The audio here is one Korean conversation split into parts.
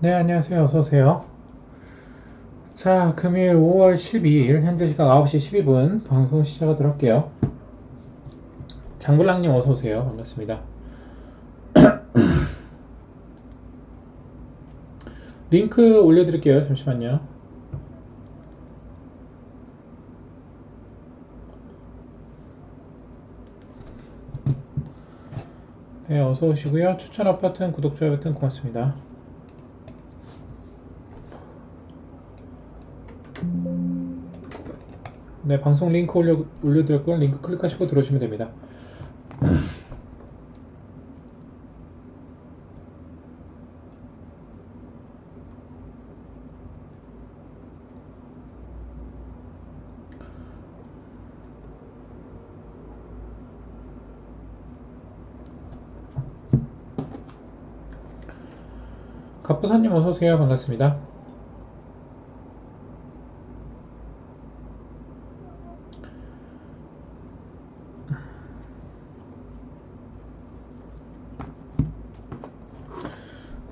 네, 안녕하세요. 어서오세요. 자, 금일 5월 12일, 현재 시각 9시 12분, 방송 시작하도록 할게요. 장블랑님 어서오세요. 반갑습니다. 링크 올려드릴게요. 잠시만요. 네, 어서오시고요. 추천업 버튼, 구독, 좋아요 버튼 고맙습니다. 네, 방송 링크 올려드릴 건 링크 클릭하시고 들어오시면 됩니다. 갑부사님 어서오세요. 반갑습니다.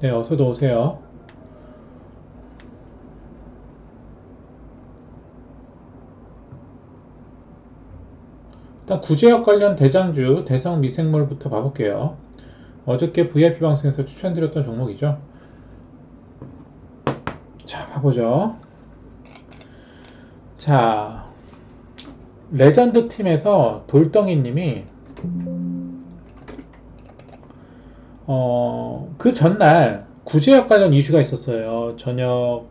네, 어서도 오세요. 일단 구제역 관련 대장주, 대성 미생물부터 봐볼게요. 어저께 VIP 방송에서 추천드렸던 종목이죠. 자, 봐보죠. 자, 레전드 팀에서 돌덩이님이 그 전날 구제역 관련 이슈가 있었어요. 저녁에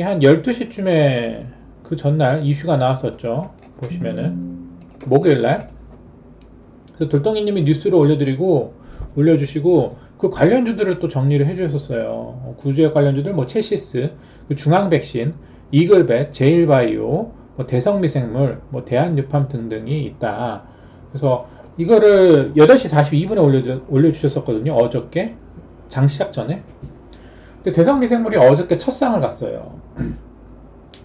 한 12시쯤에 그 전날 이슈가 나왔었죠. 보시면은 목요일날. 그래서 돌덩이님이 뉴스를 올려주시고 그 관련주들을 또 정리를 해주셨어요. 구제역 관련주들 뭐 첼시스, 그 중앙백신, 이글벳, 제일바이오, 뭐 대성미생물, 뭐 대한유팜 등등이 있다. 그래서 이거를 8시 42분에 올려주셨었거든요. 어저께 장 시작 전에. 근데 대성미생물이 어저께 첫 상을 갔어요.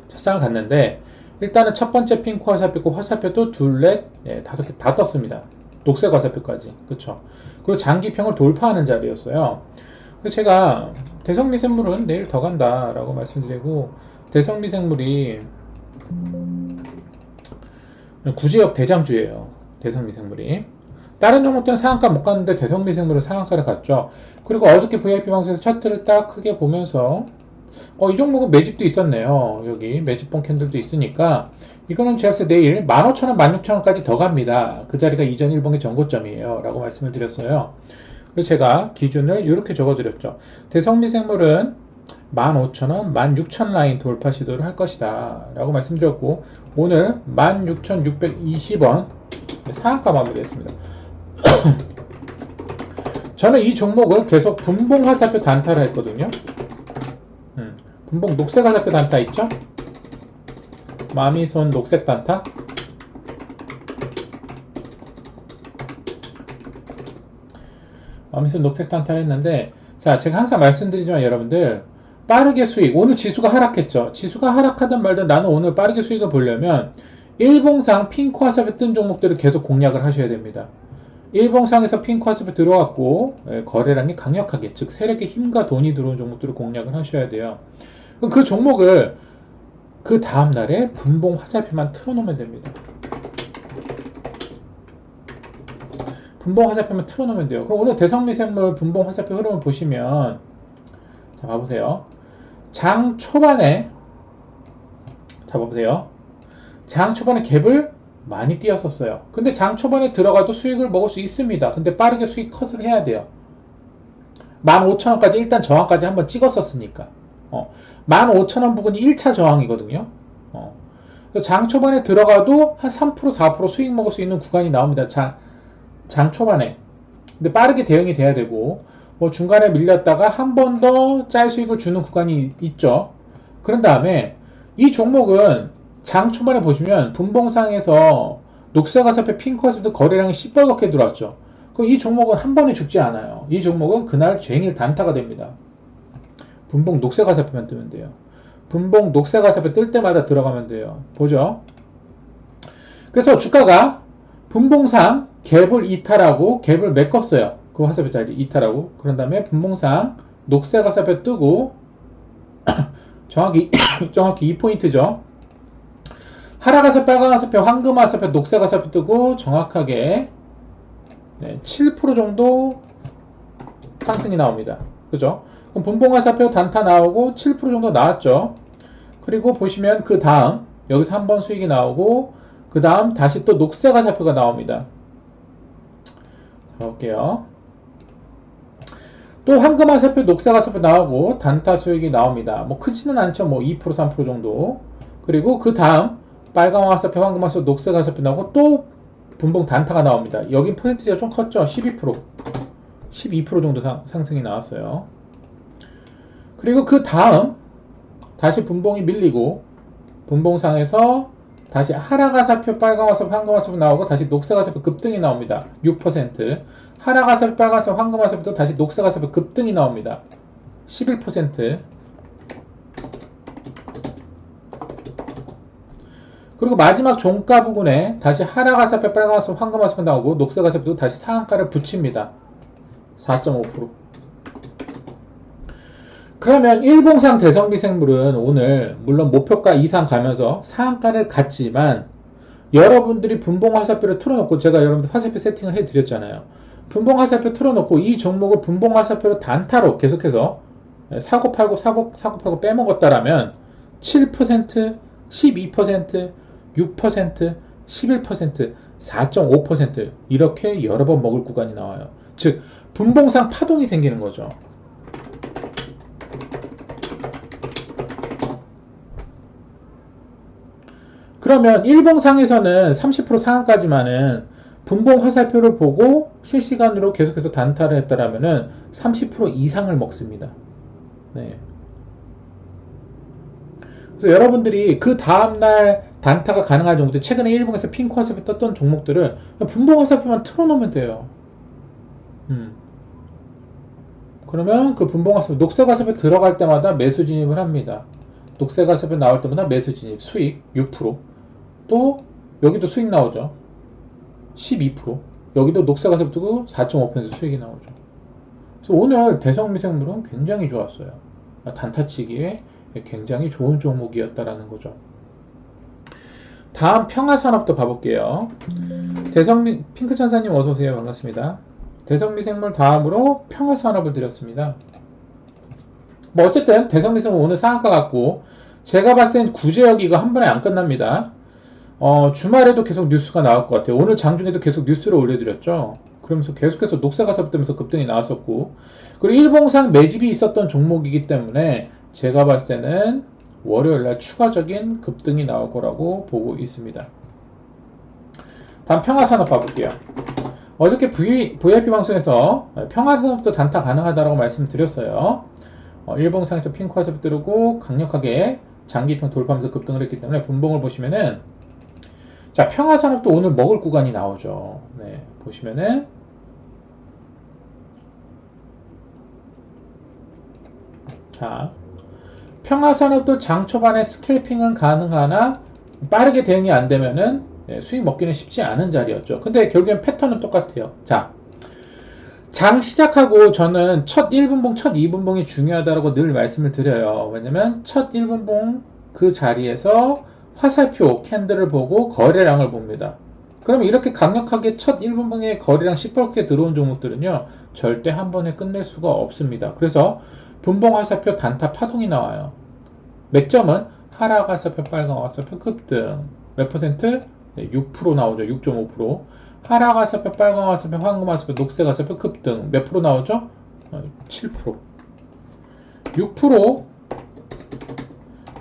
첫 상을 갔는데 일단은 첫 번째 핑크 화살표고 화살표도 둘넷 다섯 개 다 떴습니다. 녹색 화살표까지. 그쵸. 그리고 장기평을 돌파하는 자리였어요. 그래서 제가 대성미생물은 내일 더 간다라고 말씀드리고, 대성미생물이 구제역 대장주예요. 대성미생물이. 다른 종목들은 상한가 못 갔는데 대성미생물은 상한가를 갔죠. 그리고 어저께 VIP 방송에서 차트를 딱 크게 보면서 이 종목은 매집도 있었네요. 여기 매집봉 캔들도 있으니까 이거는 제가 봤을 때 내일 15,000원, 16,000원까지 더 갑니다. 그 자리가 이전 일봉의 전고점이에요. 라고 말씀을 드렸어요. 그래서 제가 기준을 이렇게 적어드렸죠. 대성미생물은 15,000원, 16,000 라인 돌파 시도를 할 것이다. 라고 말씀드렸고, 오늘 16,620원 상한가 마무리했습니다. 저는 이 종목을 계속 분봉 화살표 단타를 했거든요. 분봉 녹색 화살표 단타 있죠? 마미손 녹색 단타. 마미손 녹색 단타를 했는데, 자, 제가 항상 말씀드리지만 여러분들, 빠르게 수익, 오늘 지수가 하락했죠. 지수가 하락하든 말든 나는 오늘 빠르게 수익을 보려면 일봉상 핑크 화살표 뜬 종목들을 계속 공략을 하셔야 됩니다. 일봉상에서 핑크 화살표 들어왔고 거래량이 강력하게, 즉 세력의 힘과 돈이 들어온 종목들을 공략을 하셔야 돼요. 그럼 그 종목을 그 다음날에 분봉 화살표만 틀어놓으면 됩니다. 분봉 화살표만 틀어놓으면 돼요. 그럼 오늘 대성미생물 분봉 화살표 흐름을 보시면, 자, 봐보세요. 장 초반에, 자, 봐보세요. 장 초반에 갭을 많이 띄었었어요. 근데 장 초반에 들어가도 수익을 먹을 수 있습니다. 근데 빠르게 수익 컷을 해야 돼요. 15,000원까지 일단 저항까지 한번 찍었었으니까. 15,000원 부근이 1차 저항이거든요. 장 초반에 들어가도 한 3%, 4% 수익 먹을 수 있는 구간이 나옵니다. 장 초반에. 근데 빠르게 대응이 돼야 되고, 뭐 중간에 밀렸다가 한 번 더 짤 수익을 주는 구간이 있죠. 그런 다음에 이 종목은 장 초반에 보시면 분봉상에서 녹색 화살표, 핑크 화살표 거래량이 시뻘겋게 들어왔죠. 그럼 이 종목은 한 번에 죽지 않아요. 이 종목은 그날 종일 단타가 됩니다. 분봉 녹색 화살표만 뜨면 돼요. 분봉 녹색 화살표 뜰 때마다 들어가면 돼요. 보죠. 그래서 주가가 분봉상 갭을 이탈하고 갭을 메꿨어요. 그 화살표 자리 이탈하고, 그런 다음에 분봉상 녹색 화살표 뜨고 정확히 2포인트죠. 하락 화살표, 빨간 화살표, 황금 화살표, 녹색 화살표 뜨고 정확하게 7% 정도 상승이 나옵니다. 그죠? 그럼 분봉 화살표 단타 나오고 7% 정도 나왔죠. 그리고 보시면 그 다음 여기서 한번 수익이 나오고 그 다음 다시 또 녹색 화살표가 나옵니다. 볼게요. 또 황금 화살표, 녹색 화살표 나오고 단타 수익이 나옵니다. 뭐 크지는 않죠. 뭐 2%, 3% 정도. 그리고 그 다음 빨간 화살표, 황금 화살표, 녹색 화살표 나오고 또 분봉 단타가 나옵니다. 여긴 퍼센티지가 좀 컸죠. 12%, 12% 정도 상승이 나왔어요. 그리고 그 다음 다시 분봉이 밀리고 분봉상에서 다시 하락 화살표, 빨간 화살표, 황금 화살표 나오고 다시 녹색 화살표 급등이 나옵니다. 6%. 하락 화살표, 빨간 화살표, 황금 화살표 다시 녹색 화살표 급등이 나옵니다. 11%. 그리고 마지막 종가 부분에 다시 하락 화살표, 빨간 화살표, 황금 화살표 나오고 녹색 화살표도 다시 상한가를 붙입니다. 4.5%. 그러면 일봉상 대성비생물은 오늘 물론 목표가 이상 가면서 상한가를 갔지만 여러분들이 분봉 화살표를 틀어놓고 제가 여러분들 화살표 세팅을 해드렸잖아요. 분봉 화살표 틀어놓고 이 종목을 분봉 화살표로 단타로 계속해서 사고 팔고 빼먹었다라면 7%, 12%, 6%, 11%, 4.5% 이렇게 여러 번 먹을 구간이 나와요. 즉 분봉상 파동이 생기는 거죠. 그러면 일봉상에서는 30% 상한까지만은 분봉 화살표를 보고 실시간으로 계속해서 단타를 했다라면은 30% 이상을 먹습니다. 네. 그래서 여러분들이 그 다음날 단타가 가능한 종목들, 최근에 일봉에서 핑크 화살표 떴던 종목들을 분봉 화살표만 틀어놓으면 돼요. 그러면 그 분봉 화살표, 녹색 화살표 들어갈 때마다 매수 진입을 합니다. 녹색 화살표 나올 때마다 매수 진입, 수익 6%. 또 여기도 수익 나오죠. 12%. 여기도 녹색 화살표 뜨고 4.5% 수익이 나오죠. 그래서 오늘 대성미생물은 굉장히 좋았어요. 단타치기에 굉장히 좋은 종목이었다라는 거죠. 다음 평화산업도 봐볼게요. 핑크천사님 어서오세요. 반갑습니다. 대성미생물 다음으로 평화산업을 드렸습니다. 뭐 어쨌든 대성미생물 오늘 상한가 같고 제가 봤을 땐 구제역 이거 한 번에 안 끝납니다. 주말에도 계속 뉴스가 나올 것 같아요. 오늘 장중에도 계속 뉴스를 올려드렸죠. 그러면서 계속해서 녹색 화살표 뜨면서 급등이 나왔었고, 그리고 일봉상 매집이 있었던 종목이기 때문에 제가 봤을 때는 월요일날 추가적인 급등이 나올 거라고 보고 있습니다. 다음 평화산업 봐볼게요. 어저께 VIP 방송에서 평화산업도 단타 가능하다라고 말씀드렸어요. 일봉상에서 핑크 화살표 뜨고 강력하게 장기평 돌파하면서 급등을 했기 때문에 분봉을 보시면은 자, 평화산업도 오늘 먹을 구간이 나오죠. 네, 보시면은 자, 평화산업도 장 초반에 스캘핑은 가능하나 빠르게 대응이 안 되면은 수익 먹기는 쉽지 않은 자리였죠. 근데 결국엔 패턴은 똑같아요. 자, 장 시작하고 저는 첫 1분봉, 첫 2분봉이 중요하다고 늘 말씀을 드려요. 왜냐면 첫 1분봉 그 자리에서 화살표 캔들을 보고 거래량을 봅니다. 그러면 이렇게 강력하게 첫 1분봉에 거래량 시뻘겋게 들어온 종목들은요 절대 한 번에 끝낼 수가 없습니다. 그래서 분봉 화살표 단타 파동이 나와요. 맥점은 하락 화살표, 빨간 화살표 급등 몇 퍼센트? 네, 6% 나오죠. 6.5%. 하락 화살표, 빨간 화살표, 황금 화살표, 녹색 화살표 급등 몇 프로 나오죠? 7%. 6%,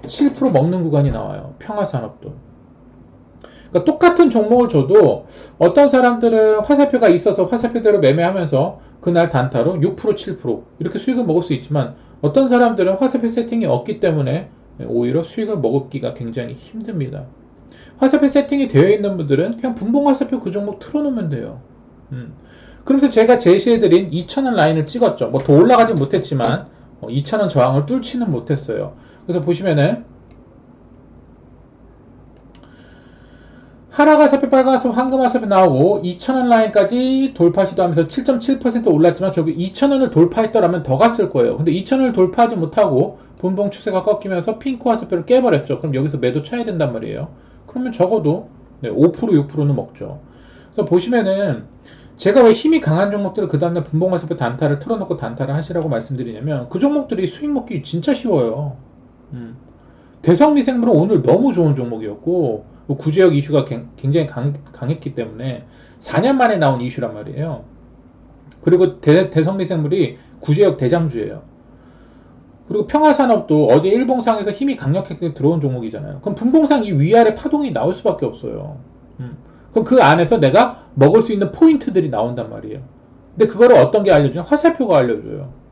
7% 먹는 구간이 나와요. 평화산업도. 그러니까 똑같은 종목을 줘도 어떤 사람들은 화살표가 있어서 화살표대로 매매하면서 그날 단타로 6%, 7% 이렇게 수익을 먹을 수 있지만 어떤 사람들은 화살표 세팅이 없기 때문에 오히려 수익을 먹기가 굉장히 힘듭니다. 화살표 세팅이 되어 있는 분들은 그냥 분봉 화살표 그 종목 틀어놓으면 돼요. 그러면서 제가 제시해드린 2,000원 라인을 찍었죠. 뭐 더 올라가진 못했지만 2,000원 저항을 뚫지는 못했어요. 그래서 보시면은 하락화살표, 빨간화살표, 황금화살표 나오고 2,000원 라인까지 돌파 시도하면서 7.7% 올랐지만 결국 2,000원을 돌파했더라면 더 갔을 거예요. 근데 2,000원을 돌파하지 못하고 분봉 추세가 꺾이면서 핑크 화살표를 깨버렸죠. 그럼 여기서 매도 쳐야 된단 말이에요. 그러면 적어도 5% 6%는 먹죠. 그래서 보시면은 제가 왜 힘이 강한 종목들을 그 다음날 분봉 화살표 단타를 틀어놓고 단타를 하시라고 말씀드리냐면 그 종목들이 수익 먹기 진짜 쉬워요. 대성미생물은 오늘 너무 좋은 종목이었고 구제역 이슈가 굉장히 강했기 때문에 4년 만에 나온 이슈란 말이에요. 그리고 대성미생물이 구제역 대장주예요. 그리고 평화산업도 어제 일봉상에서 힘이 강력하게 들어온 종목이잖아요. 그럼 분봉상 이 위아래 파동이 나올 수밖에 없어요. 그럼 그 안에서 내가 먹을 수 있는 포인트들이 나온단 말이에요. 근데 그거를 어떤 게 알려주냐? 화살표가 알려줘요.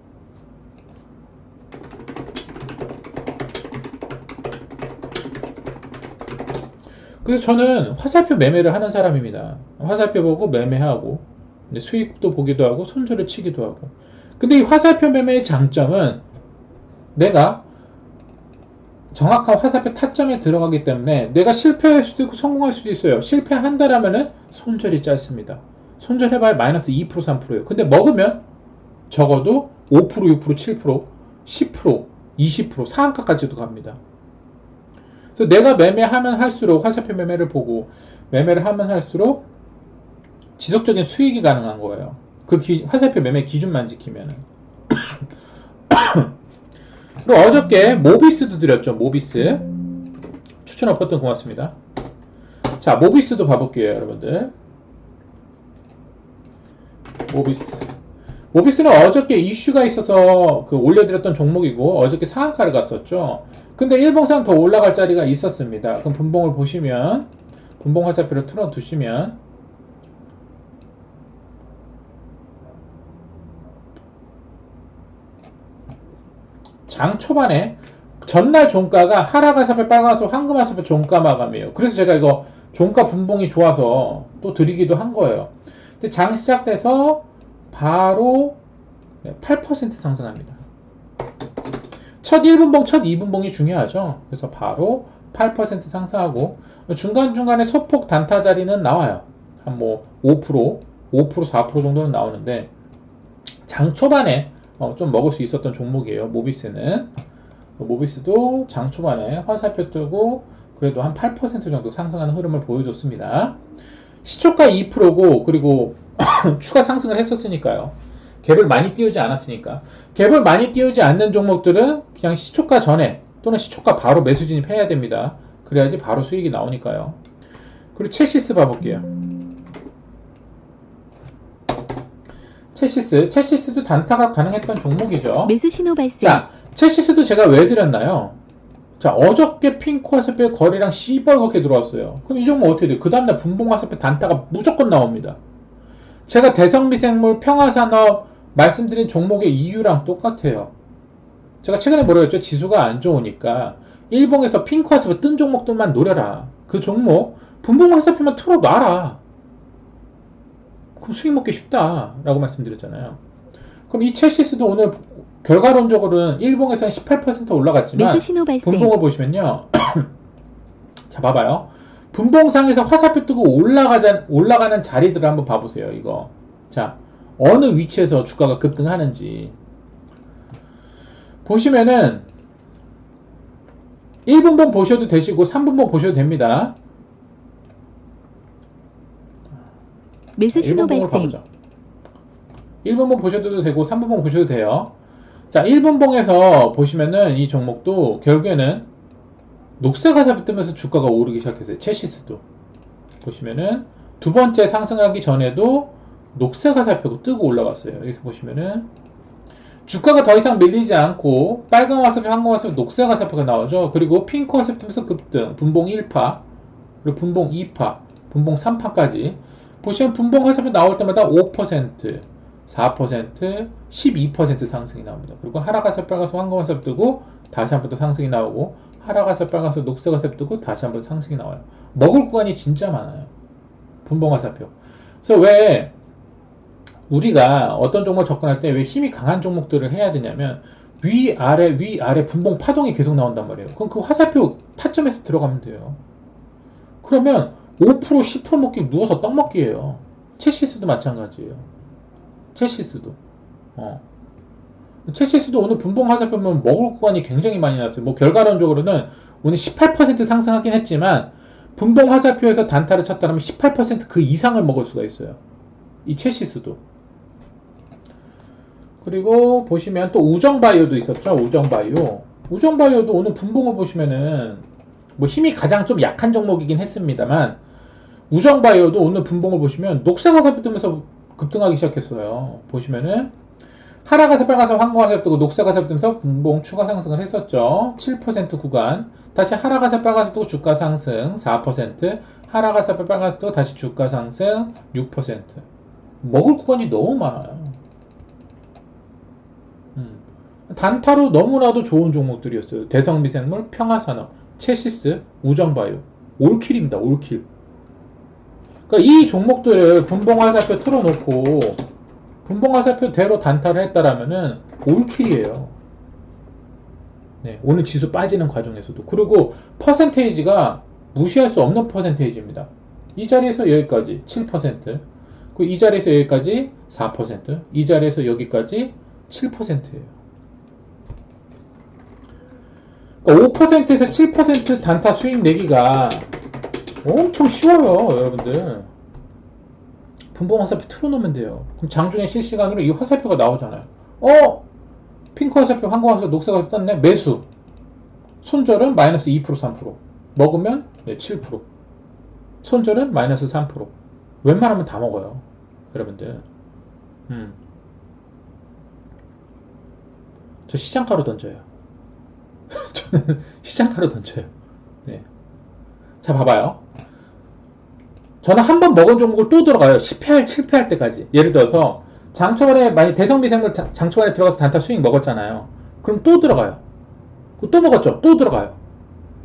그래서 저는 화살표 매매를 하는 사람입니다. 화살표 보고 매매하고 수익도 보기도 하고 손절을 치기도 하고. 근데 이 화살표 매매의 장점은 내가 정확한 화살표 타점에 들어가기 때문에 내가 실패할 수도 있고 성공할 수도 있어요. 실패한다라면은 손절이 짧습니다. 손절해봐야 마이너스 2% 3%예요. 근데 먹으면 적어도 5% 6% 7% 10% 20% 상한가까지도 갑니다. 그래서 내가 매매하면 할수록 화살표 매매를 보고 매매를 하면 할수록 지속적인 수익이 가능한 거예요. 그 화살표 매매 기준만 지키면은. 그리고 어저께 모비스도 드렸죠. 모비스 추천 없었던 고맙습니다. 자, 모비스도 봐볼게요, 여러분들. 모비스는 어저께 이슈가 있어서 올려드렸던 종목이고 어저께 상한가를 갔었죠. 근데 일봉상 더 올라갈 자리가 있었습니다. 그럼 분봉을 보시면 분봉 화살표를 틀어두시면 장 초반에 전날 종가가 하락화살표, 빨간화살표, 황금화살표 종가 마감이에요. 그래서 제가 이거 종가 분봉이 좋아서 또 드리기도 한 거예요. 근데 장 시작돼서 바로 8% 상승합니다. 첫 1분봉, 첫 2분봉이 중요하죠. 그래서 바로 8% 상승하고 중간중간에 소폭 단타 자리는 나와요. 한 5%, 4% 정도는 나오는데 장 초반에 좀 먹을 수 있었던 종목이에요. 모비스는. 모비스도 장 초반에 화살표 뜨고 그래도 한 8% 정도 상승하는 흐름을 보여줬습니다. 시초가 2%고 그리고 추가 상승을 했었으니까요. 갭을 많이 띄우지 않았으니까. 갭을 많이 띄우지 않는 종목들은 그냥 시초가 전에 또는 시초가 바로 매수 진입해야 됩니다. 그래야지 바로 수익이 나오니까요. 그리고 체시스 봐볼게요. 체시스도 단타가 가능했던 종목이죠. 매수 신호 발생. 자, 체시스도 제가 왜 드렸나요? 자, 어저께 핑크 화살표 거래량 시뻘겋게 들어왔어요. 그럼 이 종목 어떻게 돼요? 그 다음날 분봉 화살표 단타가 무조건 나옵니다. 제가 대성미생물, 평화산업 말씀드린 종목의 이유랑 똑같아요. 제가 최근에 뭐라 했죠? 지수가 안 좋으니까 일봉에서 핑크 화살표 뜬 종목들만 노려라. 그 종목 분봉 화살표만 틀어놔라. 그럼 수익 먹기 쉽다 라고 말씀드렸잖아요. 그럼 이 체시스도 오늘 결과론적으로는 일봉에서는 18% 올라갔지만 분봉을 보시면요. 자, 봐봐요. 분봉상에서 화살표 뜨고 올라가는 자리들을 한번 봐보세요. 이거. 자, 어느 위치에서 주가가 급등하는지 보시면은 1분봉 보셔도 되시고 3분봉 보셔도 됩니다. 매수 신호 1분봉을 발생. 봐보자. 1분봉 보셔도 되고 3분봉 보셔도 돼요. 자, 1분봉에서 보시면은 이 종목도 결국에는 녹색 화살표 뜨면서 주가가 오르기 시작했어요. 체시스도 보시면은 두 번째 상승하기 전에도 녹색 화살표가 뜨고 올라갔어요. 여기서 보시면은 주가가 더 이상 밀리지 않고 빨간 화살표, 황금 화살표, 녹색 화살표가 나오죠. 그리고 핑크 화살표 뜨면서 급등, 분봉 1파, 그리고 분봉 2파, 분봉 3파까지 보시면 분봉 화살표 나올 때마다 5%, 4%, 12% 상승이 나옵니다. 그리고 하락 화살표, 빨간 화살표, 황금 화살표 뜨고 다시 한 번 더 상승이 나오고 하락 화살표, 빨간 화살표, 녹색 화살표 뜨고 다시 한 번 상승이 나와요. 먹을 구간이 진짜 많아요. 분봉 화살표. 그래서 왜 우리가 어떤 종목 접근할 때 왜 힘이 강한 종목들을 해야 되냐면 위아래 분봉 파동이 계속 나온단 말이에요. 그럼 그 화살표 타점에서 들어가면 돼요. 그러면 5% 10% 먹기 누워서 떡 먹기예요. 체시스도 마찬가지예요. 체시스도. 체시스도 오늘 분봉 화살표 보면 먹을 구간이 굉장히 많이 나왔어요. 뭐 결과론적으로는 오늘 18% 상승하긴 했지만 분봉 화살표에서 단타를 쳤다면 18%그 이상을 먹을 수가 있어요. 이 체시스도. 그리고 보시면 또 우정바이오도 있었죠. 우정바이오. 우정바이오도 오늘 분봉을 보시면은 뭐 힘이 가장 좀 약한 종목이긴 했습니다만 우정바이오도 오늘 분봉을 보시면 녹색 화살표 뜨면서 급등하기 시작했어요. 보시면은 하락 화살표, 빨간 화살표, 황금 화살표 뜨고 녹색 화살표 뜨면서 분봉 추가 상승을 했었죠. 7% 구간. 다시 하락 화살표, 빨간 화살표 뜨고 주가 상승 4%. 하락 화살표, 빨간 화살표 뜨고 다시 주가 상승 6%. 먹을 구간이 너무 많아요. 단타로 너무나도 좋은 종목들이었어요. 대성미생물, 평화산업, 체시스, 우정바이오. 올킬입니다. 올킬. 그러니까 이 종목들을 분봉화살표 틀어놓고 분봉화살표대로 단타를 했다라면은 올킬이에요. 네, 오늘 지수 빠지는 과정에서도. 그리고 퍼센테이지가 무시할 수 없는 퍼센테이지입니다. 이 자리에서 여기까지 7%, 그리고 이 자리에서 여기까지 4%, 이 자리에서 여기까지 7%예요. 그러니까 5%에서 7% 단타 수익 내기가 엄청 쉬워요, 여러분들. 분봉 화살표 틀어놓으면 돼요. 그럼 장중에 실시간으로 이 화살표가 나오잖아요. 핑크 화살표, 황금 화살표, 녹색 화살표 떴네? 매수. 손절은 마이너스 2%, 3%. 먹으면 7%. 손절은 마이너스 3%. 웬만하면 다 먹어요, 여러분들. 저 시장가로 던져요. 저는 시장가로 던져요. 네. 자, 봐봐요. 저는 한 번 먹은 종목을 또 들어가요. 실패할 때까지. 예를 들어서 장초반에 만약 대성미생물 장초반에 들어가서 단타 수익 먹었잖아요. 그럼 또 들어가요. 또 먹었죠. 또 들어가요.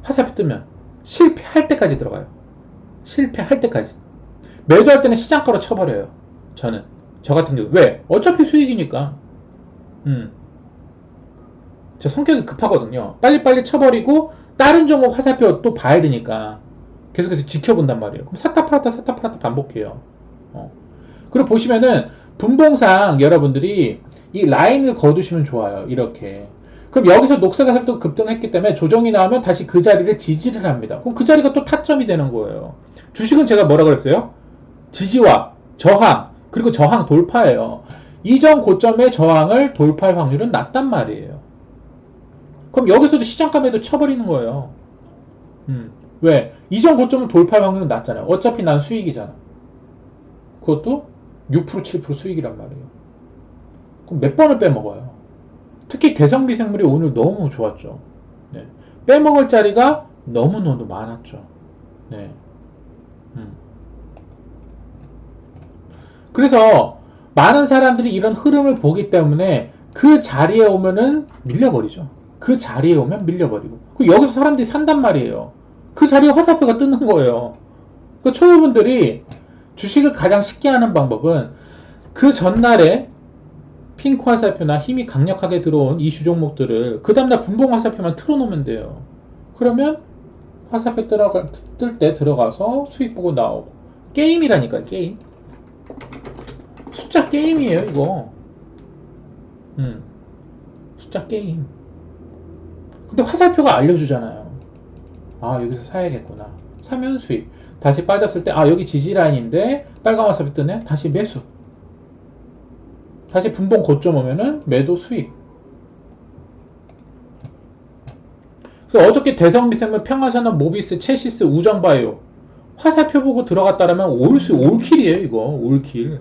화살표 뜨면 실패할 때까지 들어가요. 실패할 때까지. 매도할 때는 시장가로 쳐버려요. 저는. 저 같은 경우. 왜? 어차피 수익이니까. 저 성격이 급하거든요. 빨리빨리 쳐버리고 다른 종목 화살표 또 봐야 되니까 계속해서 지켜본단 말이에요. 그럼 샀다 팔았다 반복해요. 그리고 보시면은 분봉상 여러분들이 이 라인을 그어두시면 좋아요. 이렇게. 그럼 여기서 녹색 화살표 급등했기 때문에 조정이 나오면 다시 그 자리를 지지를 합니다. 그럼 그 자리가 또 타점이 되는 거예요. 주식은 제가 뭐라 그랬어요? 지지와 저항, 그리고 저항 돌파예요. 이전 고점의 저항을 돌파할 확률은 낮단 말이에요. 그럼 여기서도 시장가에도 쳐버리는 거예요. 왜? 이전 고점을 돌파할 확률은 낮잖아요. 어차피 난 수익이잖아. 그것도 6% 7% 수익이란 말이에요. 그럼 몇 번을 빼먹어요. 특히 대성미생물이 오늘 너무 좋았죠. 네. 빼먹을 자리가 너무너무 많았죠. 네. 그래서 많은 사람들이 이런 흐름을 보기 때문에 그 자리에 오면은 밀려버리죠. 그 자리에 오면 밀려버리고. 여기서 사람들이 산단 말이에요. 그 자리에 화살표가 뜨는 거예요. 그 초보분들이 주식을 가장 쉽게 하는 방법은 그 전날에 핑크 화살표나 힘이 강력하게 들어온 이슈 종목들을 그 다음날 분봉 화살표만 틀어놓으면 돼요. 그러면 화살표 뜰 때 들어가서 수익 보고 나오고. 게임이라니까, 게임. 숫자 게임이에요, 이거. 숫자 게임. 근데 화살표가 알려주잖아요. 아, 여기서 사야겠구나. 사면 수익. 다시 빠졌을 때, 아, 여기 지지라인인데 빨간 화살표 뜨네? 다시 매수. 다시 분봉 고점 오면은 매도 수익. 그래서 어저께 대성미생물, 평화산업, 모비스, 체시스, 우정바이오 화살표 보고 들어갔다라면 올킬이에요, 이거. 올킬.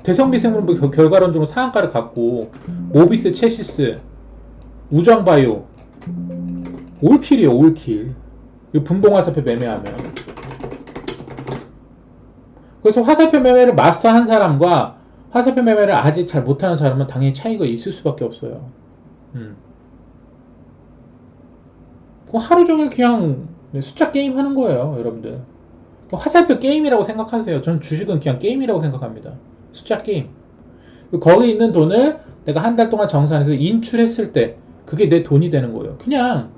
대성미생물 결과론적으로 상한가를 갖고 모비스, 체시스, 우정바이오 올킬이에요, 올킬. 분봉 화살표 매매하면. 그래서 화살표 매매를 마스터한 사람과 화살표 매매를 아직 잘 못하는 사람은 당연히 차이가 있을 수밖에 없어요. 하루 종일 그냥 숫자 게임 하는 거예요, 여러분들. 화살표 게임이라고 생각하세요. 저는 주식은 그냥 게임이라고 생각합니다. 숫자 게임. 거기 있는 돈을 내가 한 달 동안 정산해서 인출했을 때 그게 내 돈이 되는 거예요. 그냥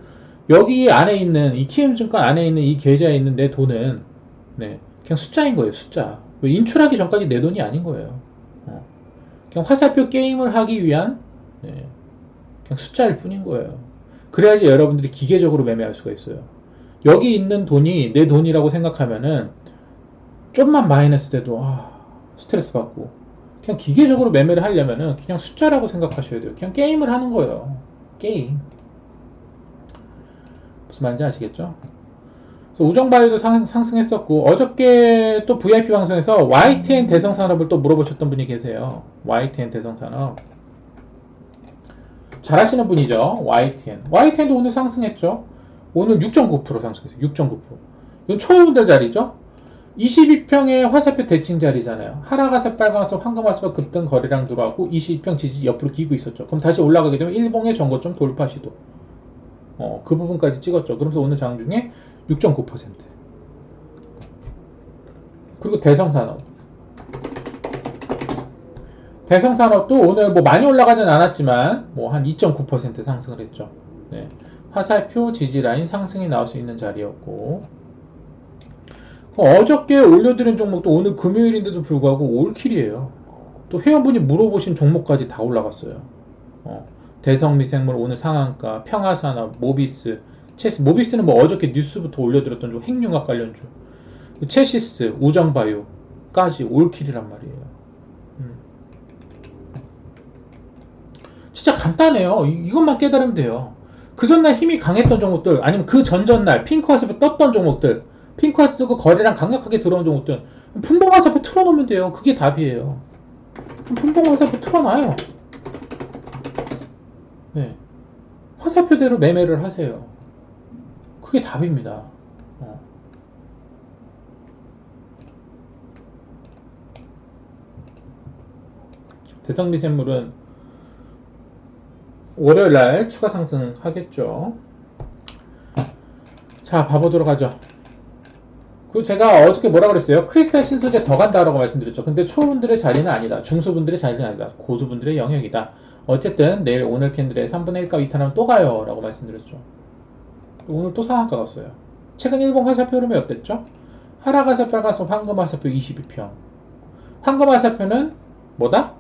여기 안에 있는 이 키움증권 안에 있는 이 계좌에 있는 내 돈은 그냥 숫자인 거예요, 숫자. 왜 인출하기 전까지 내 돈이 아닌 거예요. 그냥 화살표 게임을 하기 위한 네, 그냥 숫자일 뿐인 거예요. 그래야지 여러분들이 기계적으로 매매할 수가 있어요. 여기 있는 돈이 내 돈이라고 생각하면은 좀만 마이너스 돼도 스트레스 받고, 그냥 기계적으로 매매를 하려면은 그냥 숫자라고 생각하셔야 돼요. 그냥 게임을 하는 거예요. 게임. 무슨 말인지 아시겠죠? 그래서 우정바이오도 상승했었고, 어저께 또 VIP 방송에서 YTN 대성산업을 또 물어보셨던 분이 계세요. YTN 대성산업 잘하시는 분이죠. YTN도 오늘 상승했죠. 오늘 6.9% 상승했어요. 6.9%. 이건 초보분들 자리죠. 22평의 화살표 대칭 자리잖아요. 하락화살, 빨간화살, 황금화살 급등 거래량 들어가고 22평 지지 옆으로 기고 있었죠. 그럼 다시 올라가게 되면 일봉의 전고점 돌파 시도. 그 부분까지 찍었죠. 그러면서 오늘 장중에 6.9%. 그리고 대성산업도 오늘 뭐 많이 올라가진 않았지만 뭐 한 2.9% 상승을 했죠. 네. 화살표 지지라인 상승이 나올 수 있는 자리였고, 어저께 올려드린 종목도 오늘 금요일인데도 불구하고 올킬이에요. 또 회원분이 물어보신 종목까지 다 올라갔어요. 대성미생물 오늘 상한가, 평화산업, 모비스, 체스. 모비스는 뭐 어저께 뉴스부터 올려드렸던 종 핵융합 관련주. 체시스, 우정바이오까지 올킬이란 말이에요. 진짜 간단해요. 이것만 깨달으면 돼요. 그 전날 힘이 강했던 종목들, 아니면 그 전전날 핑크화살표 떴던 종목들, 핑크화살표 뜨고 거래량 강력하게 들어온 종목들, 분봉화살표 틀어놓으면 돼요. 그게 답이에요. 분봉화살표 틀어놔요. 네. 화살표대로 매매를 하세요. 그게 답입니다. 대성미생물은 월요일날 추가 상승하겠죠. 자, 봐보도록 하죠. 그리고 제가 어저께 뭐라 그랬어요? 크리스탈 신소재 더 간다라고 말씀드렸죠. 근데 초분들의 자리는 아니다. 중수분들의 자리는 아니다. 고수분들의 영역이다. 어쨌든 내일 오늘 캔들의 3분의 1값 이탈하면 또 가요 라고 말씀드렸죠. 오늘 또 상한가 갔어요. 최근 일본 화살표 흐름이 어땠죠? 하락화살표, 빨간색, 황금화살표 22평. 황금화살표는 뭐다?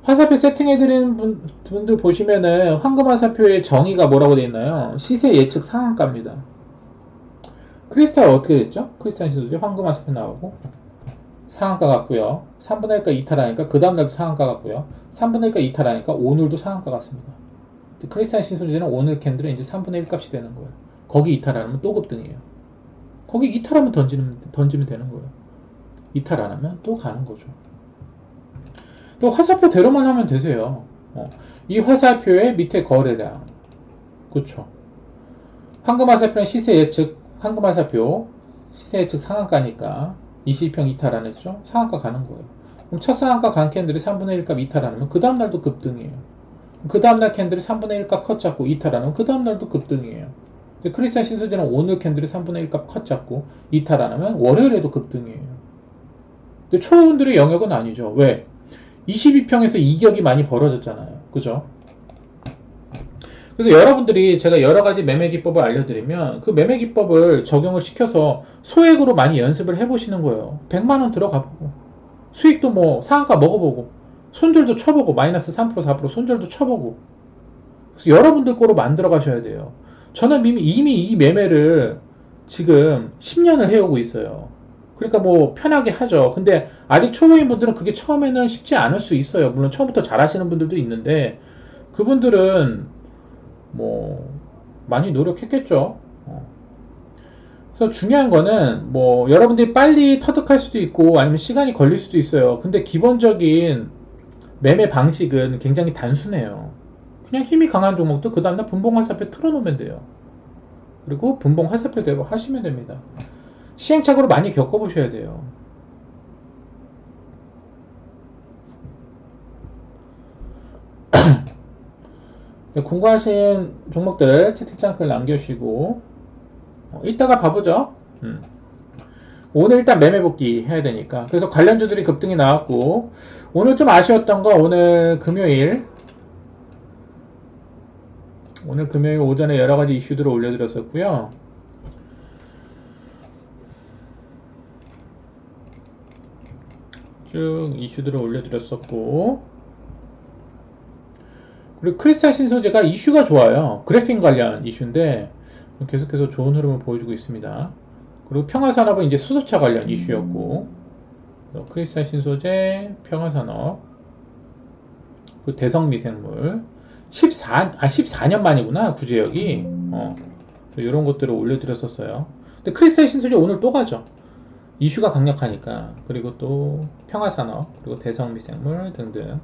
화살표 세팅해드리는 분들 보시면은 황금화살표의 정의가 뭐라고 되어 있나요? 시세 예측 상한가입니다. 크리스탈 어떻게 됐죠? 크리스탈 시소재 황금화살표 나오고 상한가 같고요. 3분의 1가 이탈하니까 그 다음날도 상한가 같고요. 3분의 1가 이탈하니까 오늘도 상한가 같습니다. 크리스탈 신소재는 오늘 캔들은 이제 3분의 1 값이 되는 거예요. 거기 이탈하면 또 급등이에요. 거기 이탈하면 던지면 되는 거예요. 이탈 안 하면 또 가는 거죠. 또 화살표대로만 하면 되세요. 이 화살표의 밑에 거래량, 그쵸? 황금화살표는 시세 예측, 황금화살표 시세 예측 상한가니까 22평 이탈 안 했죠? 상한가 가는 거예요. 그럼 첫 상한가 간 캔들이 3분의 1 값 이탈 안 하면 그 다음날도 급등이에요. 그 다음날 캔들이 3분의 1 값 컷 잡고 이탈 안 하면 그 다음날도 급등이에요. 크리스탈 신소재는 오늘 캔들이 3분의 1 값 컷 잡고 이탈 안 하면 월요일에도 급등이에요. 근데 초보분들의 영역은 아니죠. 왜? 22평에서 이격이 많이 벌어졌잖아요. 그죠? 그래서 여러분들이 제가 여러가지 매매 기법을 알려드리면 그 매매 기법을 적용을 시켜서 소액으로 많이 연습을 해보시는 거예요. 100만원 들어가보고 수익도 뭐 상한가 먹어보고 손절도 쳐보고 마이너스 3% 4% 손절도 쳐보고, 그래서 여러분들 거로 만들어 가셔야 돼요. 저는 이미 이 매매를 지금 10년을 해오고 있어요. 그러니까 뭐 편하게 하죠. 근데 아직 초보인 분들은 그게 처음에는 쉽지 않을 수 있어요. 물론 처음부터 잘하시는 분들도 있는데 그분들은 뭐 많이 노력했겠죠. 그래서 중요한 거는 뭐 여러분들이 빨리 터득할 수도 있고 아니면 시간이 걸릴 수도 있어요. 근데 기본적인 매매 방식은 굉장히 단순해요. 그냥 힘이 강한 종목도 그 다음날 분봉 화살표 틀어놓으면 돼요. 그리고 분봉 화살표대로 하시면 됩니다. 시행착오를 많이 겪어보셔야 돼요. 궁금하신 종목들 채팅창 글 남겨주시고 이따가 봐보죠. 오늘 일단 매매 복귀 해야 되니까. 그래서 관련주들이 급등이 나왔고, 오늘 좀 아쉬웠던 거 오늘 금요일 오늘 금요일 오전에 여러가지 이슈들을 올려드렸었고요. 쭉 이슈들을 올려드렸었고, 그리고 크리스탈 신소재가 이슈가 좋아요. 그래핀 관련 이슈인데 계속해서 좋은 흐름을 보여주고 있습니다. 그리고 평화산업은 이제 수소차 관련 이슈였고, 크리스탈 신소재, 평화산업, 그 대성미생물 14년 만이구나 구제역이. 이런 것들을 올려드렸었어요. 근데 크리스탈 신소재 오늘 또 가죠. 이슈가 강력하니까. 그리고 또 평화산업, 그리고 대성미생물 등등.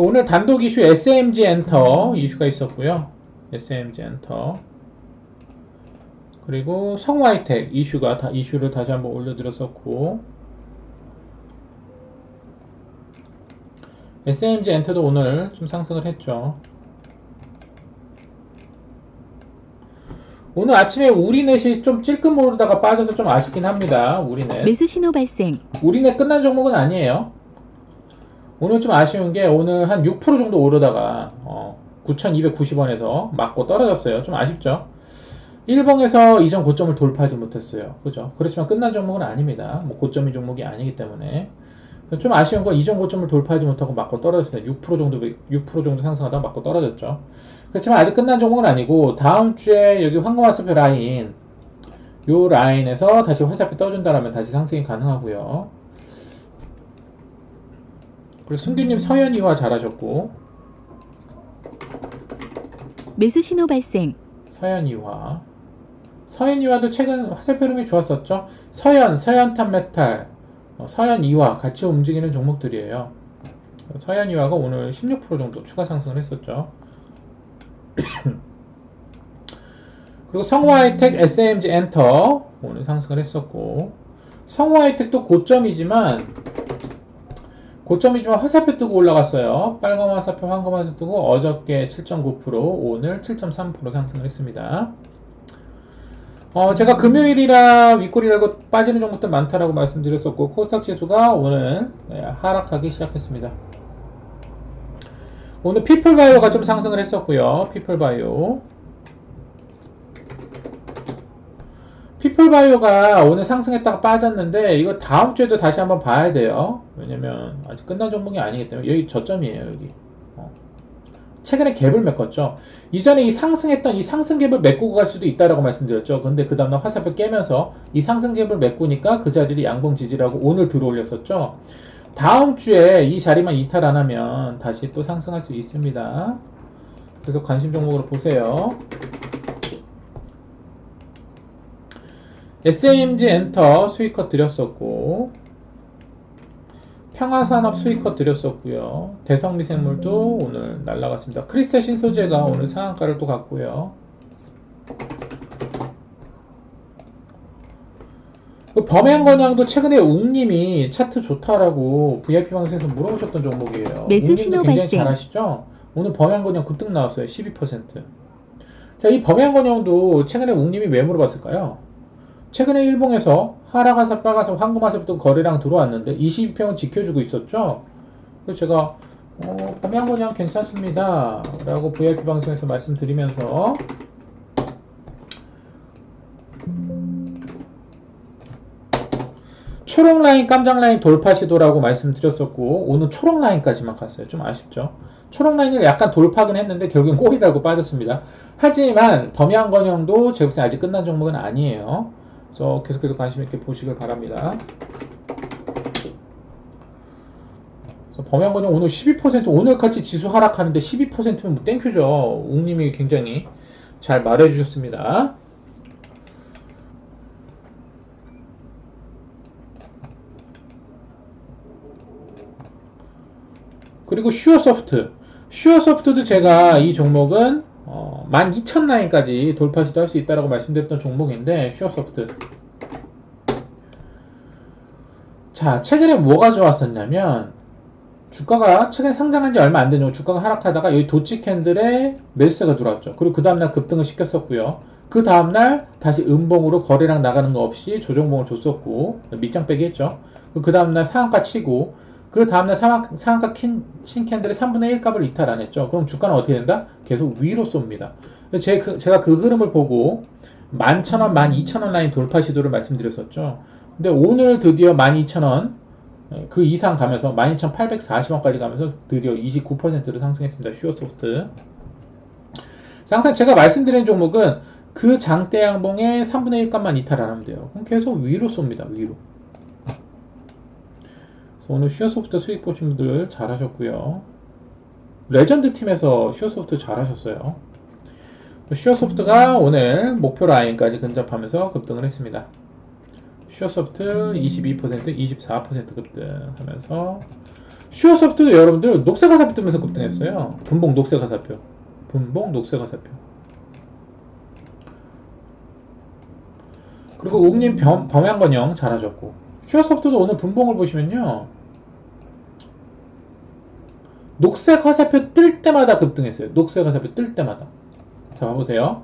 오늘 단독 이슈 SMG 엔터 이슈가 있었고요. SMG 엔터. 그리고 성화이텍 이슈를 다시 한번 올려드렸었고, SMG 엔터도 오늘 좀 상승을 했죠. 오늘 아침에 우리넷이 좀 찔끔 오르다가 빠져서 좀 아쉽긴 합니다. 우리넷. 매수 신호 발생. 우리넷 끝난 종목은 아니에요. 오늘 좀 아쉬운 게 오늘 한 6% 정도 오르다가 9,290원에서 맞고 떨어졌어요. 좀 아쉽죠. 일봉에서 이전 고점을 돌파하지 못했어요. 그죠? 그렇지만 끝난 종목은 아닙니다. 뭐 고점이 종목이 아니기 때문에. 좀 아쉬운 건 이전 고점을 돌파하지 못하고 맞고 떨어졌습니다. 6% 정도 상승하다가 맞고 떨어졌죠. 그렇지만 아직 끝난 종목은 아니고 다음 주에 여기 황금화살표 라인, 요 라인에서 다시 화살표 떠준다라면 다시 상승이 가능하고요. 그리고 승규님 서현이화 잘하셨고, 매수 신호 발생. 서현이화도 최근 화살표 흐름이 좋았었죠. 서현탄 메탈, 서현이화 같이 움직이는 종목들이에요. 서현이화가 오늘 16% 정도 추가 상승을 했었죠. 그리고 성화이텍, SMG 엔터 오늘 상승을 했었고, 성화이텍도 고점이지만 화살표 뜨고 올라갔어요. 빨간 화살표, 황금 화살표 뜨고 어저께 7.9%, 오늘 7.3% 상승을 했습니다. 제가 금요일이라 윗꼬리 달고 빠지는 종목들 많다라고 말씀드렸었고, 코스닥 지수가 오늘 하락하기 시작했습니다. 오늘 피플바이오가 좀 상승을 했었고요. 피플바이오가 오늘 상승했다가 빠졌는데 이거 다음 주에도 다시 한번 봐야 돼요. 왜냐면 아직 끝난 종목이 아니기 때문에. 여기 저점이에요. 여기 최근에 갭을 메꿨죠. 이전에 이 상승했던 이 상승 갭을 메꾸고 갈 수도 있다라고 말씀드렸죠. 근데 그 다음날 화살표 깨면서 이 상승 갭을 메꾸니까 그 자리를 양봉 지지라고 오늘 들어올렸었죠. 다음 주에 이 자리만 이탈 안 하면 다시 또 상승할 수 있습니다. 그래서 관심 종목으로 보세요. SMG 엔터 수익컷 드렸었고, 평화산업 수익컷 드렸었고요. 대성미생물도 오늘 날라갔습니다. 크리스탈 신소재가 오늘 상한가를 또 갔고요. 범행건양도 최근에 웅님이 차트 좋다라고 VIP 방송에서 물어보셨던 종목이에요. 웅님도 굉장히 잘하시죠? 오늘 범행건양 급등 나왔어요. 12%. 자, 이 범행건양도 최근에 웅님이 왜 물어봤을까요? 최근에 일봉에서 하락화살, 빨간색, 황금화살부터 거래량 들어왔는데 22평은 지켜주고 있었죠. 그래서 제가 범행건양 괜찮습니다 라고 VIP 방송에서 말씀드리면서 초록 라인, 깜장 라인 돌파 시도라고 말씀드렸었고, 오늘 초록 라인까지만 갔어요. 좀 아쉽죠. 초록 라인을 약간 돌파긴 했는데 결국엔 꼬리 달고 빠졌습니다. 하지만 범양건영도 제가 볼 때 아직 끝난 종목은 아니에요. 그래서 계속해서 관심 있게 보시길 바랍니다. 범양건영 오늘 12%, 오늘같이 지수 하락하는데 12%면 뭐 땡큐죠. 웅님이 굉장히 잘 말해주셨습니다. 그리고 슈어소프트도 제가 이 종목은 12,000 라인까지 돌파 시도할 수 있다고 말씀드렸던 종목인데, 슈어소프트. 자, 최근에 뭐가 좋았었냐면, 주가가 최근에 상장한 지 얼마 안 된 주가가 하락하다가 여기 도치 캔들에 매수세가 들어왔죠. 그리고 그 다음날 급등을 시켰었고요. 그 다음날 다시 음봉으로 거래량 나가는 거 없이 조정봉을 줬었고 밑장 빼기 했죠. 그 다음날 상한가 치고 그 다음날 상한가 친 캔들의 3분의 1 값을 이탈 안 했죠. 그럼 주가는 어떻게 된다? 계속 위로 쏩니다. 제가 그 흐름을 보고 11,000원, 12,000원 라인 돌파 시도를 말씀드렸었죠. 근데 오늘 드디어 12,000원 그 이상 가면서 12,840원까지 가면서 드디어 29%로 상승했습니다. 슈어소프트. 항상 제가 말씀드린 종목은 그 장대 양봉의 3분의 1 값만 이탈 안 하면 돼요. 그럼 계속 위로 쏩니다. 위로. 그래서 오늘 슈어소프트 수익 보신 분들 잘하셨고요. 레전드 팀에서 슈어소프트 잘하셨어요. 슈어소프트가 오늘 목표 라인까지 근접하면서 급등을 했습니다. 슈어소프트 22%, 24% 급등하면서 슈어소프트도 여러분들 녹색화살표 뜨면서 급등했어요. 분봉 녹색화살표. 분봉 녹색화살표. 그리고 웅님 범양건영 잘하셨고 슈어소프트도 오늘 분봉을 보시면요. 녹색화살표 뜰 때마다 급등했어요. 녹색화살표 뜰 때마다. 자, 봐보세요.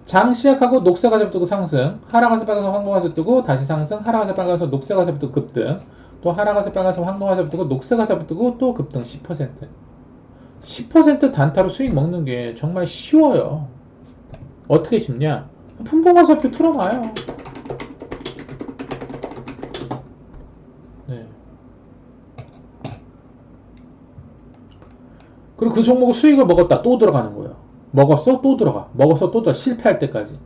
장 시작하고 녹색화살표 뜨고 상승, 하락화살 빨간색 황금화살 뜨고 다시 상승, 하락화살 빨간색 녹색화살표 뜨고 급등, 또 하락화살 빨간색 황금화살 뜨고 녹색화살표 뜨고 또 급등 10%. 10% 단타로 수익 먹는 게 정말 쉬워요. 어떻게 쉽냐? 분봉화살표 틀어놔요. 네. 그리고 그 종목을 수익을 먹었다 또 들어가는 거예요. 먹었어 또 들어가. 먹었어 또 들어가. 실패할 때까지.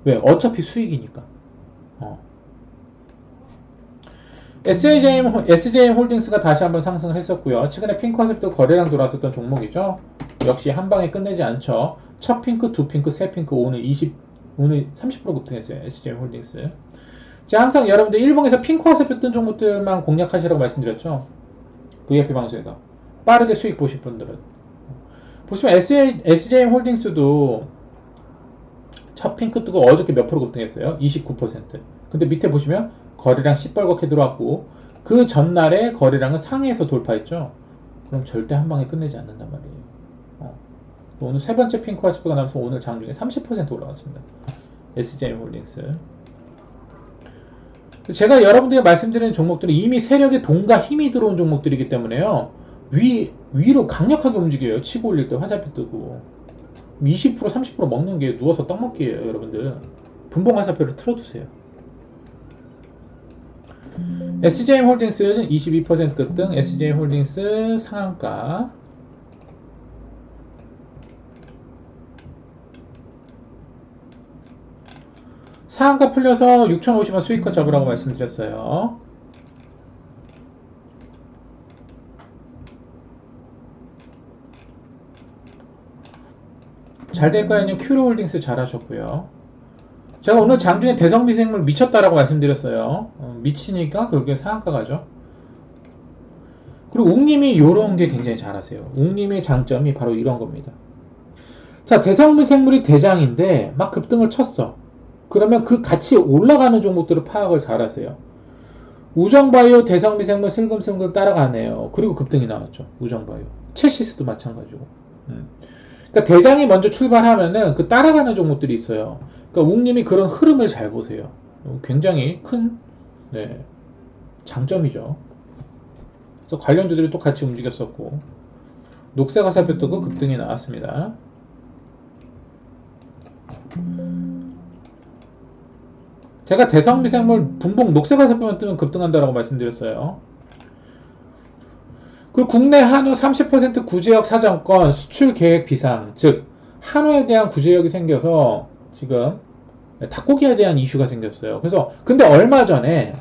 왜? 어차피 수익이니까. SJM 홀딩스가 다시 한번 상승을 했었고요. 최근에 핑크화살표 거래량 돌아왔었던 종목이죠. 역시 한 방에 끝내지 않죠. 첫 핑크, 두 핑크, 세 핑크 오늘 30% 급등했어요. SJM 홀딩스. 제가 항상 여러분들 일봉에서 핑크화살표 뜬 종목들만 공략하시라고 말씀드렸죠. VIP 방송에서. 빠르게 수익 보실 분들은. 보시면 SJM 홀딩스도 첫 핑크 뜨고 어저께 몇 프로 급등했어요? 29%. 근데 밑에 보시면 거래량 시뻘겋게 들어왔고 그 전날에 거래량은 상해에서 돌파했죠. 그럼 절대 한 방에 끝내지 않는단 말이에요. 오늘 세 번째 핑크화살표가 나면서 오늘 장중에 30% 올라갔습니다. SJM 홀딩스. 제가 여러분들에게 말씀드리는 종목들은 이미 세력의 돈과 힘이 들어온 종목들이기 때문에요. 위로 강력하게 움직여요. 치고 올릴 때 화살표 뜨고 20% 30% 먹는 게 누워서 떡 먹기예요. 여러분들 분봉 화살표를 틀어두세요. SJM 홀딩스 22% 급등. SJM 홀딩스 상한가 풀려서 6,050원 수익컷 잡으라고 말씀드렸어요. 잘 될 거야. 큐로홀딩스 잘하셨고요. 제가 오늘 장중에 대성비생물 미쳤다라고 말씀드렸어요. 미치니까 결국에 상한가 가죠. 그리고 웅님이 요런 게 굉장히 잘하세요. 웅님의 장점이 바로 이런 겁니다. 자, 대성비생물이 대장인데 막 급등을 쳤어. 그러면 그 같이 올라가는 종목들을 파악을 잘하세요. 우정바이오, 대성비생물 슬금슬금 따라가네요. 그리고 급등이 나왔죠. 우정바이오. 첼시스도 마찬가지고. 그러니까 대장이 먼저 출발하면은 그 따라가는 종목들이 있어요. 그러니까 웅님이 그런 흐름을 잘 보세요. 굉장히 큰 장점이죠. 그래서 관련주들이 또 같이 움직였었고 녹색 화살표 뜨고 급등이 나왔습니다. 제가 대성비생물 분봉 녹색 화살표만 뜨면 급등한다라고 말씀드렸어요. 그리고 국내 한우 30% 구제역 사정권 수출 계획 비상, 즉 한우에 대한 구제역이 생겨서 지금 닭고기에 대한 이슈가 생겼어요. 그래서 근데 얼마 전에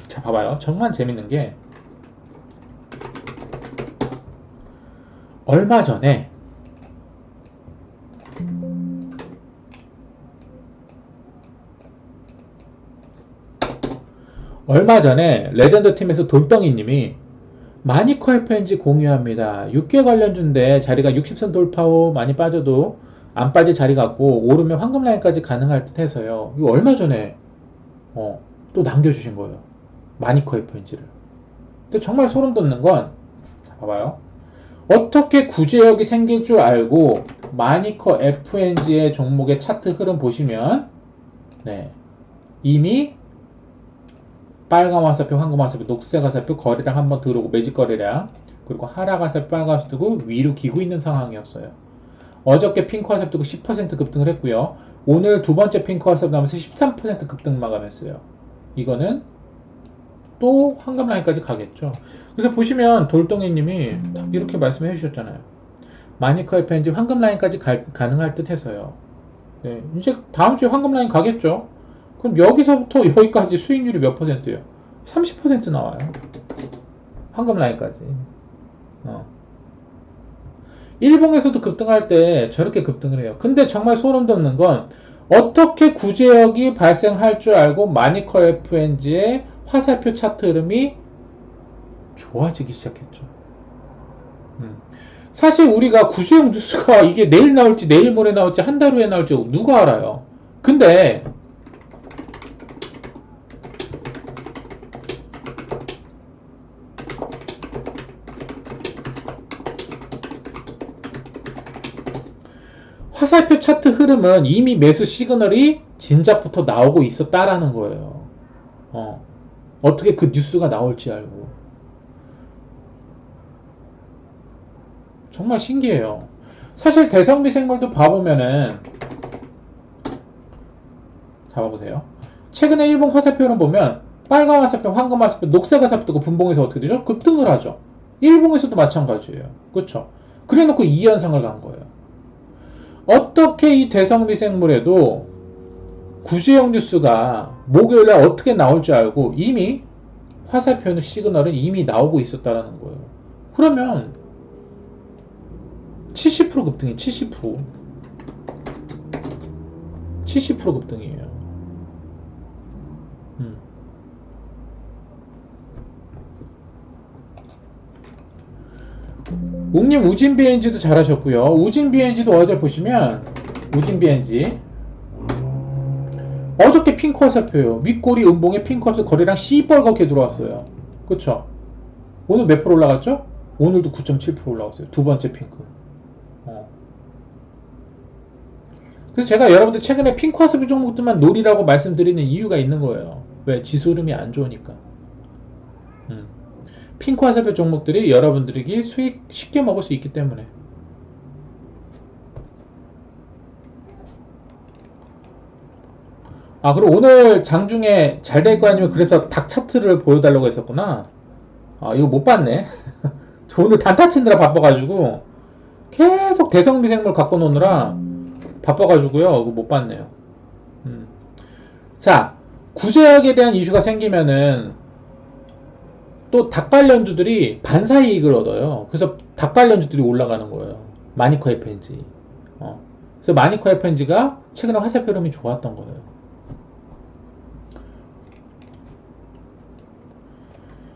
자 봐봐요. 정말 재밌는 게 얼마 전에 레전드 팀에서 돌덩이님이 마니커 FNG 공유합니다. 6개 관련주인데 자리가 60선 돌파 후 많이 빠져도 안 빠질 자리 같고 오르면 황금 라인까지 가능할 듯 해서요. 이거 얼마 전에 또 남겨주신 거예요. 마니커 FNG를. 근데 정말 소름 돋는 건 봐봐요. 어떻게 구제역이 생길 줄 알고 마니커 FNG의 종목의 차트 흐름 보시면 네, 이미 빨간 화살표, 황금 화살표, 녹색 화살표 거래량 한번 들어오고 매직 거래량 그리고 하락 화살표, 빨간 화살표 뜨고 위로 기고 있는 상황이었어요. 어저께 핑크 화살표 뜨고 10% 급등을 했고요. 오늘 두 번째 핑크 화살표 나면서 13% 급등 마감했어요. 이거는 또 황금 라인까지 가겠죠. 그래서 보시면 돌덩이님이 이렇게 말씀해 주셨잖아요. 마니커 FNG 황금 라인까지 가능할 듯 해서요. 네, 이제 다음 주에 황금 라인 가겠죠. 그럼 여기서부터 여기까지 수익률이 몇 %예요? 30% 나와요. 황금 라인까지. 일봉에서도 급등할 때 저렇게 급등을 해요. 근데 정말 소름 돋는 건 어떻게 구제역이 발생할 줄 알고 마니커 FNG의 화살표 차트 흐름이 좋아지기 시작했죠. 사실 우리가 구제역 뉴스가 이게 내일 나올지 내일 모레 나올지 한 달 후에 나올지 누가 알아요. 근데 화살표 차트 흐름은 이미 매수 시그널이 진작부터 나오고 있었다라는 거예요. 어떻게 그 뉴스가 나올지 알고. 정말 신기해요. 사실 대성비생물도 봐보면은 잡아보세요. 최근에 일본 화살표를 보면 빨간 화살표, 황금 화살표, 녹색 화살표 뜨고 분봉에서 어떻게 되죠? 급등을 하죠. 일본에서도 마찬가지예요. 그렇죠? 그래놓고 2연상을 간 거예요. 어떻게 이 대성미생물에도 구제역 뉴스가 목요일날 어떻게 나올 줄 알고 이미 화살표 시그널은 이미 나오고 있었다라는 거예요. 그러면 70% 급등이 70% 급등이에요. 웅님 우진비엔지도 잘하셨고요. 우진비엔지도 어제 보시면 우진비엔지 어저께 핑크 화살표예요. 윗꼬리 음봉에 핑크 화살표 거래량 시뻘겋게 들어왔어요. 그쵸? 오늘 몇 프로 올라갔죠? 오늘도 9.7% 올라갔어요. 두 번째 핑크. 그래서 제가 여러분들 최근에 핑크 화살표 종목들만 노리라고 말씀드리는 이유가 있는 거예요. 왜? 지수 흐름이 안 좋으니까. 핑크 화살표 종목들이 여러분들에게 수익 쉽게 먹을 수 있기 때문에. 아, 그리고 오늘 장중에 잘 될 거 아니면 그래서 닭 차트를 보여달라고 했었구나. 아, 이거 못 봤네. 저 오늘 단타 치느라 바빠가지고 계속 대성미생물 갖고 노느라 바빠가지고요. 이거 못 봤네요. 자, 구제역에 대한 이슈가 생기면은 또 닭발련주들이 반사이익을 얻어요. 그래서 닭발련주들이 올라가는 거예요. 마니커 FNG. 그래서 마니커 FNG가 최근에 화살표 흐름이 좋았던 거예요.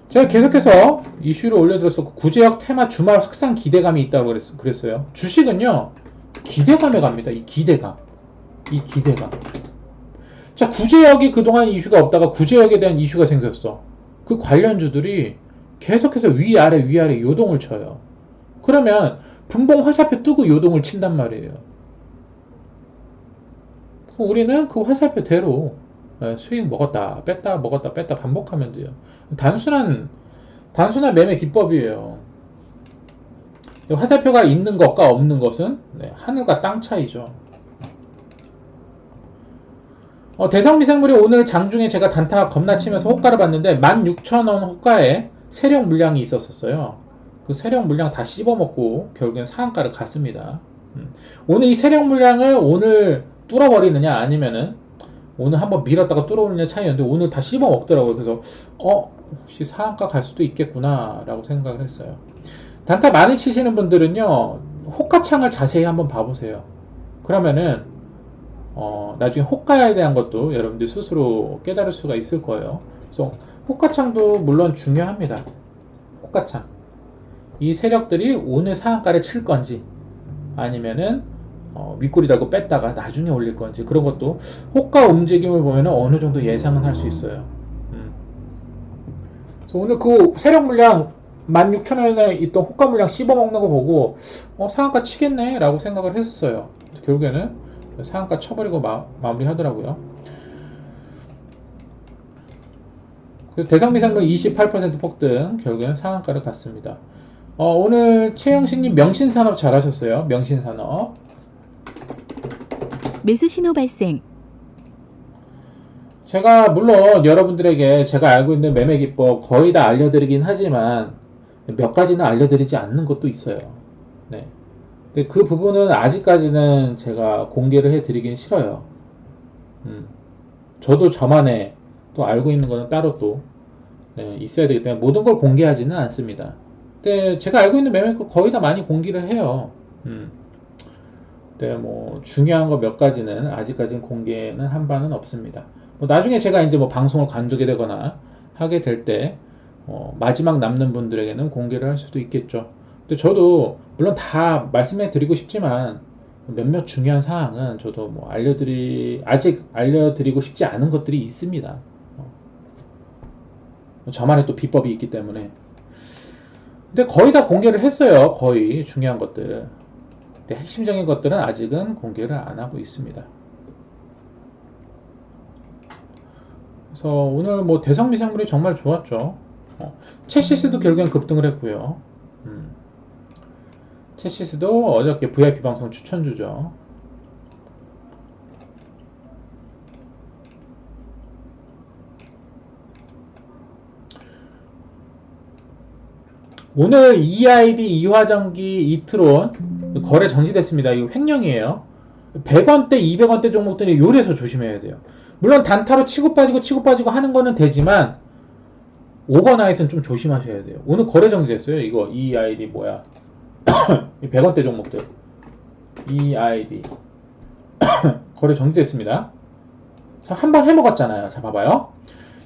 제가 계속해서 이슈를 올려드렸었고 구제역 테마 주말 확산 기대감이 있다고 그랬어요. 주식은요 기대감에 갑니다. 이 기대감. 자, 구제역이 그동안 이슈가 없다가 구제역에 대한 이슈가 생겼어. 그 관련주들이 계속해서 위아래 요동을 쳐요. 그러면 분봉 화살표 뜨고 요동을 친단 말이에요. 우리는 그 화살표대로 수익 먹었다 뺐다 먹었다 뺐다 반복하면 돼요. 단순한 매매 기법이에요. 화살표가 있는 것과 없는 것은 하늘과 땅 차이죠. 대성미생물이 오늘 장중에 제가 단타 겁나 치면서 호가를 봤는데 16,000원 호가에 세력 물량이 있었어요. 그 세력 물량 다 씹어먹고 결국엔 상한가를 갔습니다. 오늘 이 세력 물량을 오늘 뚫어버리느냐 아니면은 오늘 한번 밀었다가 뚫어오느냐 차이였는데 오늘 다 씹어먹더라고요. 그래서 혹시 상한가 갈 수도 있겠구나 라고 생각을 했어요. 단타 많이 치시는 분들은요 호가창을 자세히 한번 봐보세요. 그러면은 나중에 호가에 대한 것도 여러분들 스스로 깨달을 수가 있을 거예요. 그래서 호가창도 물론 중요합니다. 호가창. 이 세력들이 오늘 상한가를 칠 건지 아니면은 윗꼬리 달고 뺐다가 나중에 올릴 건지 그런 것도 호가 움직임을 보면 어느 정도 예상은 할 수 있어요. 그래서 오늘 그 세력 물량 16,000원에 있던 호가 물량 씹어먹는 거 보고 상한가 치겠네 라고 생각을 했었어요. 결국에는 상한가 쳐버리고 마무리 하더라고요. 그래서 대성미상물 28% 폭등, 결국에는 상한가를 갔습니다. 오늘 최영신님 명신산업 잘하셨어요. 명신산업. 매수 신호 발생. 제가 물론 여러분들에게 제가 알고 있는 매매 기법 거의 다 알려드리긴 하지만 몇 가지는 알려드리지 않는 것도 있어요. 네. 근데 그 부분은 아직까지는 제가 공개를 해드리긴 싫어요. 저도 저만의 또 알고 있는 거는 따로 또 있어야 되기 때문에 모든 걸 공개하지는 않습니다. 근데 제가 알고 있는 매매 기법 거의 다 많이 공개를 해요. 근데 뭐 중요한 거 몇 가지는 아직까지는 공개는 한 바는 없습니다. 뭐 나중에 제가 이제 뭐 방송을 관두게 되거나 하게 될 때 마지막 남는 분들에게는 공개를 할 수도 있겠죠. 근데 저도 물론 다 말씀해 드리고 싶지만 몇몇 중요한 사항은 저도 뭐 아직 알려드리고 싶지 않은 것들이 있습니다. 저만의 또 비법이 있기 때문에. 근데 거의 다 공개를 했어요. 거의 중요한 것들. 근데 핵심적인 것들은 아직은 공개를 안 하고 있습니다. 그래서 오늘 뭐 대성미생물이 정말 좋았죠. 채시스도 결국엔 급등을 했고요. 채시스도 어저께 VIP 방송 추천주죠. 오늘 EID, 이화전기, 이트론 거래 정지됐습니다. 이거 횡령이에요. 100원대, 200원대 종목들이 요래서 조심해야 돼요. 물론 단타로 치고 빠지고 하는 거는 되지만 오버나잇은 좀 조심하셔야 돼요. 오늘 거래 정지됐어요. 이거 EID 뭐야? 100원대 종목들 EID 거래 정지됐습니다. 한번 해먹었잖아요. 자 봐봐요.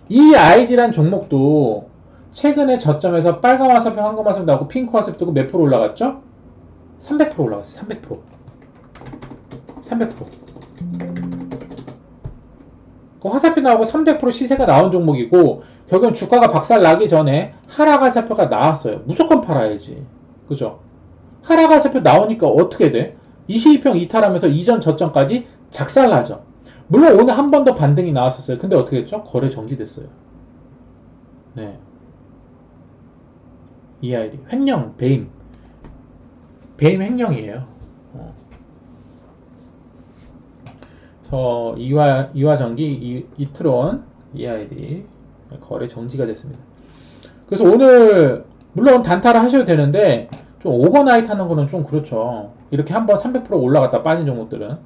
EID란 종목도 최근에 저점에서 빨간 화살표, 황금 화살표 나오고 핑크 화살표 뜨고 몇 프로 올라갔죠? 300% 올라갔어요. 300%. 그 화살표 나오고 300% 시세가 나온 종목이고 결국은 주가가 박살 나기 전에 하락 화살표가 나왔어요. 무조건 팔아야지. 그죠? 하락 화살표 나오니까 어떻게 돼? 22평 이탈하면서 이전 저점까지 작살나죠. 물론 오늘 한 번 더 반등이 나왔었어요. 근데 어떻게 됐죠? 거래 정지됐어요. 네. EID 횡령, 배임 횡령이에요. 그래서 이화전기, 이트론, EID 거래 정지가 됐습니다. 그래서 오늘 물론 단타를 하셔도 되는데 좀 오버나잇 하는 거는 좀 그렇죠. 이렇게 한번 300% 올라갔다 빠진 종목들은.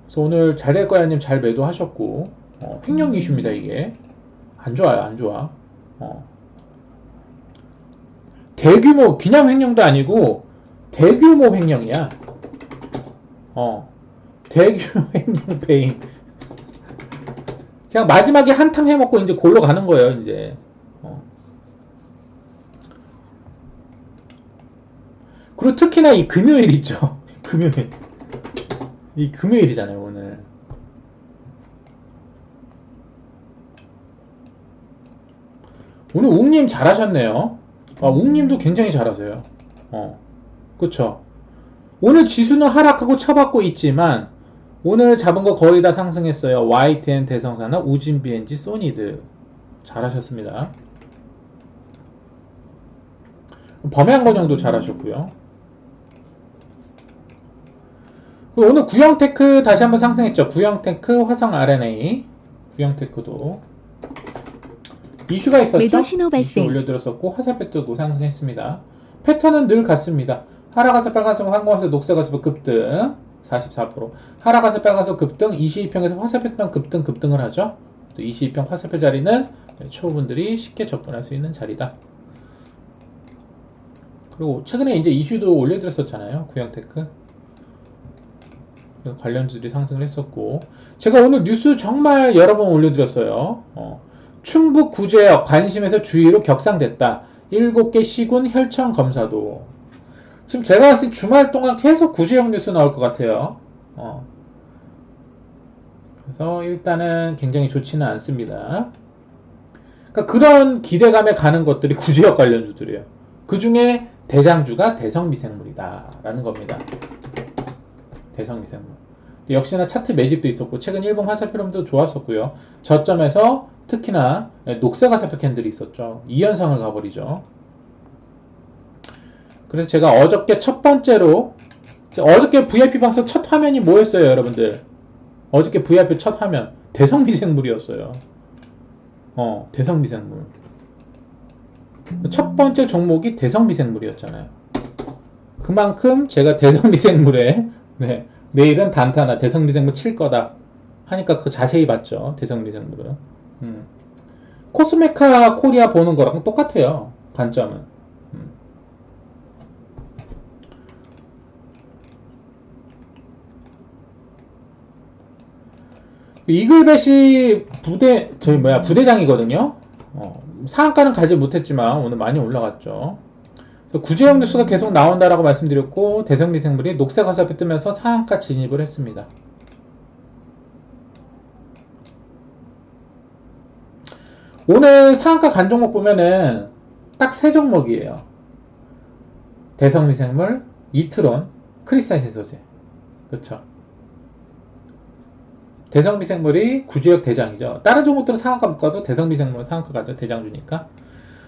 그래서 오늘 잘 될 거야 님 잘 매도하셨고 횡령 이슈입니다. 이게 안 좋아요. 안 좋아. 대규모 그냥 횡령도 아니고 대규모 횡령이야. 대규모 횡령 배임. 그냥 마지막에 한탕 해먹고 이제 골로 가는 거예요. 이제. 그리고 특히나 이 금요일 있죠. 금요일. 이 금요일이잖아요. 오늘. 오늘 웅님 잘하셨네요. 웅님도 굉장히 잘하세요. 그쵸. 오늘 지수는 하락하고 쳐받고 있지만 오늘 잡은 거 거의 다 상승했어요. YTN, 대성산업, 우진BNG, 소니드 잘하셨습니다. 범양건영도 잘하셨고요. 오늘 구형테크 다시 한번 상승했죠. 구형테크, 화성RNA, 구형테크도 이슈가 있었죠. 이슈 올려드렸었고 화살표 뜨고 상승했습니다. 패턴은 늘 같습니다. 하락화살, 빨간색, 황금화살, 녹색화살 급등 44%, 하락화살, 빨간색 급등 22평에서 화살표만 급등을 하죠. 또 22평 화살표 자리는 초보분들이 쉽게 접근할 수 있는 자리다. 그리고 최근에 이제 이슈도 올려드렸었잖아요. 구형테크 관련주들이 상승을 했었고, 제가 오늘 뉴스 정말 여러 번 올려드렸어요. 충북 구제역 관심에서 주의로 격상됐다. 7개 시군 혈청 검사도. 지금 제가 봤을 때 주말 동안 계속 구제역 뉴스 나올 것 같아요. 그래서 일단은 굉장히 좋지는 않습니다. 그러니까 그런 기대감에 가는 것들이 구제역 관련주들이에요. 그 중에 대장주가 대성미생물이다라는 겁니다. 대성미생물. 역시나 차트 매집도 있었고 최근 일본 화살표름도 좋았었고요. 저점에서 특히나 녹색 화살표 캔들이 있었죠. 2연상을 가버리죠. 그래서 제가 어저께 첫 번째로 어저께 VIP 방송 첫 화면이 뭐였어요, 여러분들? 어저께 VIP 첫 화면 대성미생물이었어요. 대성미생물. 첫 번째 종목이 대성미생물이었잖아요. 그만큼 제가 대성미생물에 내일은 단타나 대성미생물 칠 거다 하니까 그거 자세히 봤죠. 대성미생물은. 코스메카 코리아 보는 거랑 똑같아요. 관점은. 이글벳이 부대장이거든요. 상한가는 가지 못했지만 오늘 많이 올라갔죠. 구제형 뉴스가 계속 나온다라고 말씀드렸고 대성미생물이 녹색 화살표 뜨면서 상한가 진입을 했습니다. 오늘 상한가 간 종목 보면은 딱 세 종목이에요. 대성미생물, 이트론, 크리스탈 신소재. 그렇죠. 대성미생물이 구제역 대장이죠. 다른 종목들은 상한가 못 가도 대성미생물은 상한가 가죠. 대장주니까.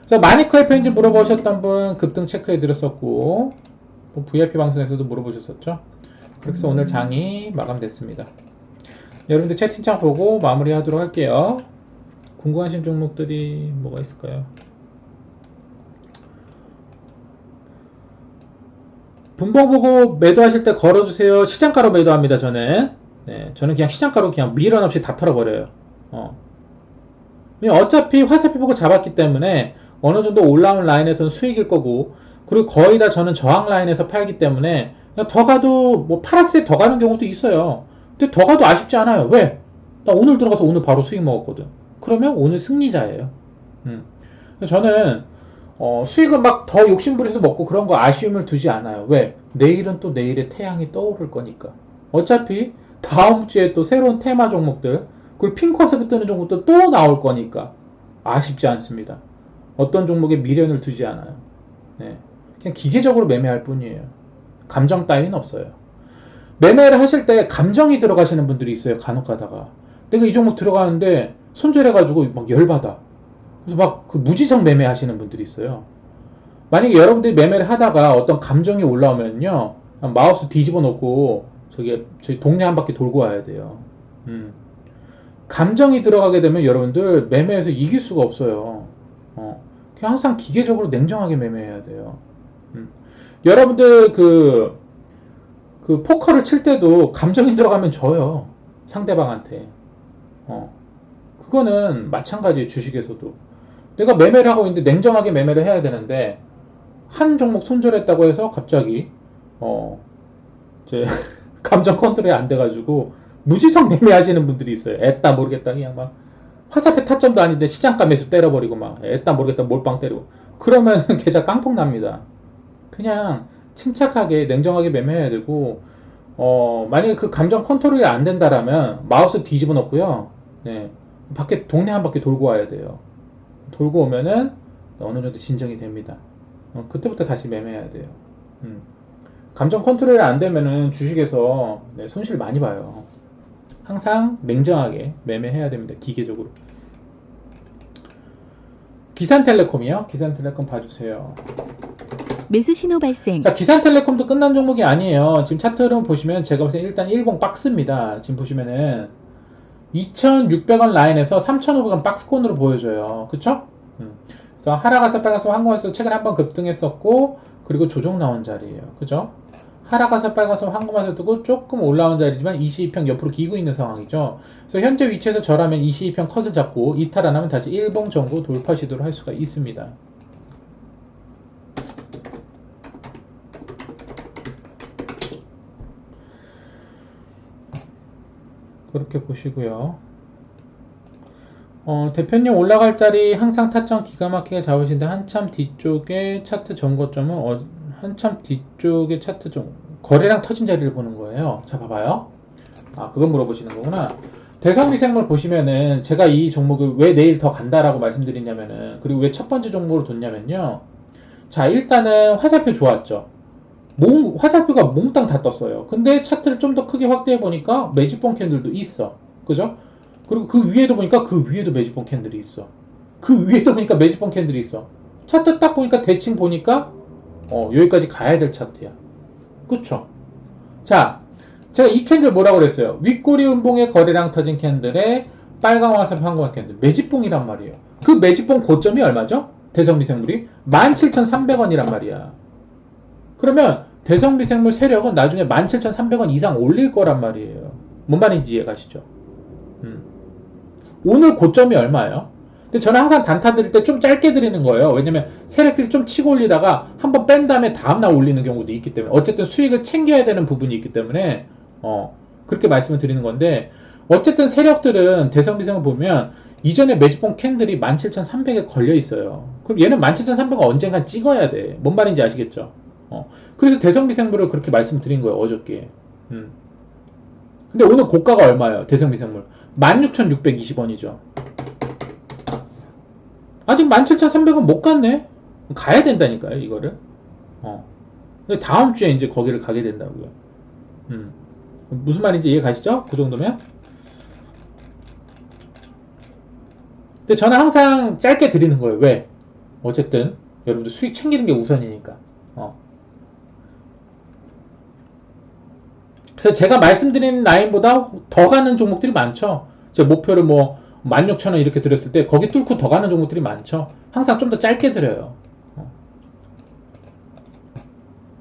그래서 마니커 FNG 물어보셨던 분 급등 체크해드렸었고 VIP 방송에서도 물어보셨었죠. 그렇게 해서 오늘 장이 마감됐습니다. 여러분들 채팅창 보고 마무리하도록 할게요. 궁금하신 종목들이 뭐가 있을까요? 분봉 보고 매도하실 때 걸어주세요. 시장가로 매도합니다. 저는 그냥 시장가로 그냥 미련 없이 다 털어버려요. 어차피 화살표 보고 잡았기 때문에 어느 정도 올라온 라인에서는 수익일 거고, 그리고 거의 다 저는 저항 라인에서 팔기 때문에 그냥 더 가도 뭐 팔았을 때 더 가는 경우도 있어요. 근데 더 가도 아쉽지 않아요. 왜? 나 오늘 들어가서 오늘 바로 수익 먹었거든. 그러면 오늘 승리자예요. 저는 수익을 막 더 욕심부려서 먹고 그런 거 아쉬움을 두지 않아요. 왜? 내일은 또 내일의 태양이 떠오를 거니까. 어차피 다음 주에 또 새로운 테마 종목들, 그리고 핑크화살표 뜨는 종목도 또 나올 거니까 아쉽지 않습니다. 어떤 종목에 미련을 두지 않아요. 그냥 기계적으로 매매할 뿐이에요. 감정 따위는 없어요. 매매를 하실 때 감정이 들어가시는 분들이 있어요. 간혹 가다가 내가 이 종목 들어가는데 손절해가지고 막 열받아. 그래서 막 그 무지성 매매 하시는 분들이 있어요. 만약에 여러분들이 매매를 하다가 어떤 감정이 올라오면요, 마우스 뒤집어 놓고 저희 동네 한 바퀴 돌고 와야 돼요. 감정이 들어가게 되면 여러분들 매매에서 이길 수가 없어요. 그냥 항상 기계적으로 냉정하게 매매해야 돼요. 여러분들 그 포커를 칠 때도 감정이 들어가면 져요. 상대방한테. 그거는 마찬가지예요. 주식에서도. 내가 매매를 하고 있는데 냉정하게 매매를 해야 되는데 한 종목 손절했다고 해서 갑자기 제 감정 컨트롤이 안 돼가지고 무지성 매매하시는 분들이 있어요. 애따 모르겠다 그냥 막 화살표 타점도 아닌데 시장가 매수 때려버리고 막 애따 모르겠다 몰빵 때리고 그러면 계좌 깡통 납니다. 그냥 침착하게 냉정하게 매매해야 되고 만약에 그 감정 컨트롤이 안 된다라면 마우스 뒤집어 놓고요. 밖에 동네 한 바퀴 돌고 와야 돼요. 돌고 오면은 어느 정도 진정이 됩니다. 그때부터 다시 매매해야 돼요. 감정 컨트롤이 안 되면은 주식에서 손실 많이 봐요. 항상 냉정하게 매매해야 됩니다. 기계적으로. 기산텔레콤이요? 기산텔레콤 봐주세요. 매수 신호 발생. 자, 기산텔레콤도 끝난 종목이 아니에요. 지금 차트 흐름 보시면 제가 봤을 때 일단 일봉 박스입니다. 지금 보시면은 2,600원 라인에서 3,500원 박스콘으로 보여져요. 그쵸? 그래서 하락가서 빨가서 황금화살 최근에 한번 급등했었고, 그리고 조정 나온 자리예요. 그죠? 하락가서 빨가서 황금화살 뜨고 조금 올라온 자리지만 22평 옆으로 기고 있는 상황이죠. 그래서 현재 위치에서 저라면 22평 컷을 잡고 이탈 안 하면 다시 일봉 정도 돌파 시도를 할 수가 있습니다. 그렇게 보시고요. 대표님 올라갈 자리 항상 타점 기가 막히게 잡으시는데 한참 뒤쪽에 차트 전고점은 한참 뒤쪽에 차트 거래량 터진 자리를 보는 거예요. 자, 봐봐요. 그건 물어보시는 거구나. 대성미생물 보시면은 제가 이 종목을 왜 내일 더 간다라고 말씀드리냐면은 그리고 왜 첫 번째 종목으로 뒀냐면요. 자, 일단은 화살표 좋았죠. 화살표가 몽땅 다 떴어요. 근데 차트를 좀 더 크게 확대해 보니까 매집봉 캔들도 있어. 그죠? 그리고 그 위에도 보니까 그 위에도 매집봉 캔들이 있어. 그 위에도 보니까 매집봉 캔들이 있어. 차트 딱 보니까 대칭 보니까 여기까지 가야 될 차트야. 그쵸? 자, 제가 이 캔들 뭐라고 그랬어요? 윗꼬리 음봉의 거래량 터진 캔들에 빨강 화살표 황금 캔들 매집봉이란 말이에요. 그 매집봉 고점이 얼마죠? 대성미생물이 17,300원이란 말이야. 그러면 대성미생물 세력은 나중에 17,300원 이상 올릴 거란 말이에요. 뭔 말인지 이해가시죠? 오늘 고점이 얼마예요? 근데 저는 항상 단타 드릴 때 좀 짧게 드리는 거예요. 왜냐면 세력들이 좀 치고 올리다가 한번 뺀 다음에 다음날 올리는 경우도 있기 때문에 어쨌든 수익을 챙겨야 되는 부분이 있기 때문에 그렇게 말씀을 드리는 건데 어쨌든 세력들은 대성미생을 보면 이전에 매집봉 캔들이 17,300에 걸려 있어요. 그럼 얘는 17,300원 언젠간 찍어야 돼. 뭔 말인지 아시겠죠? 그래서 대성미생물을 그렇게 말씀드린 거예요, 어저께. 근데 오늘 고가가 얼마예요, 대성미생물? 16,620원이죠. 아직 17,300원 못 갔네? 가야 된다니까요, 이거를. 근데 다음 주에 이제 거기를 가게 된다고요. 무슨 말인지 이해 가시죠? 그 정도면? 근데 저는 항상 짧게 드리는 거예요. 왜? 어쨌든 여러분들 수익 챙기는 게 우선이니까. 그래서 제가 말씀드린 라인보다 더 가는 종목들이 많죠. 제 목표를 뭐 16,000원 이렇게 드렸을 때 거기 뚫고 더 가는 종목들이 많죠. 항상 좀 더 짧게 드려요.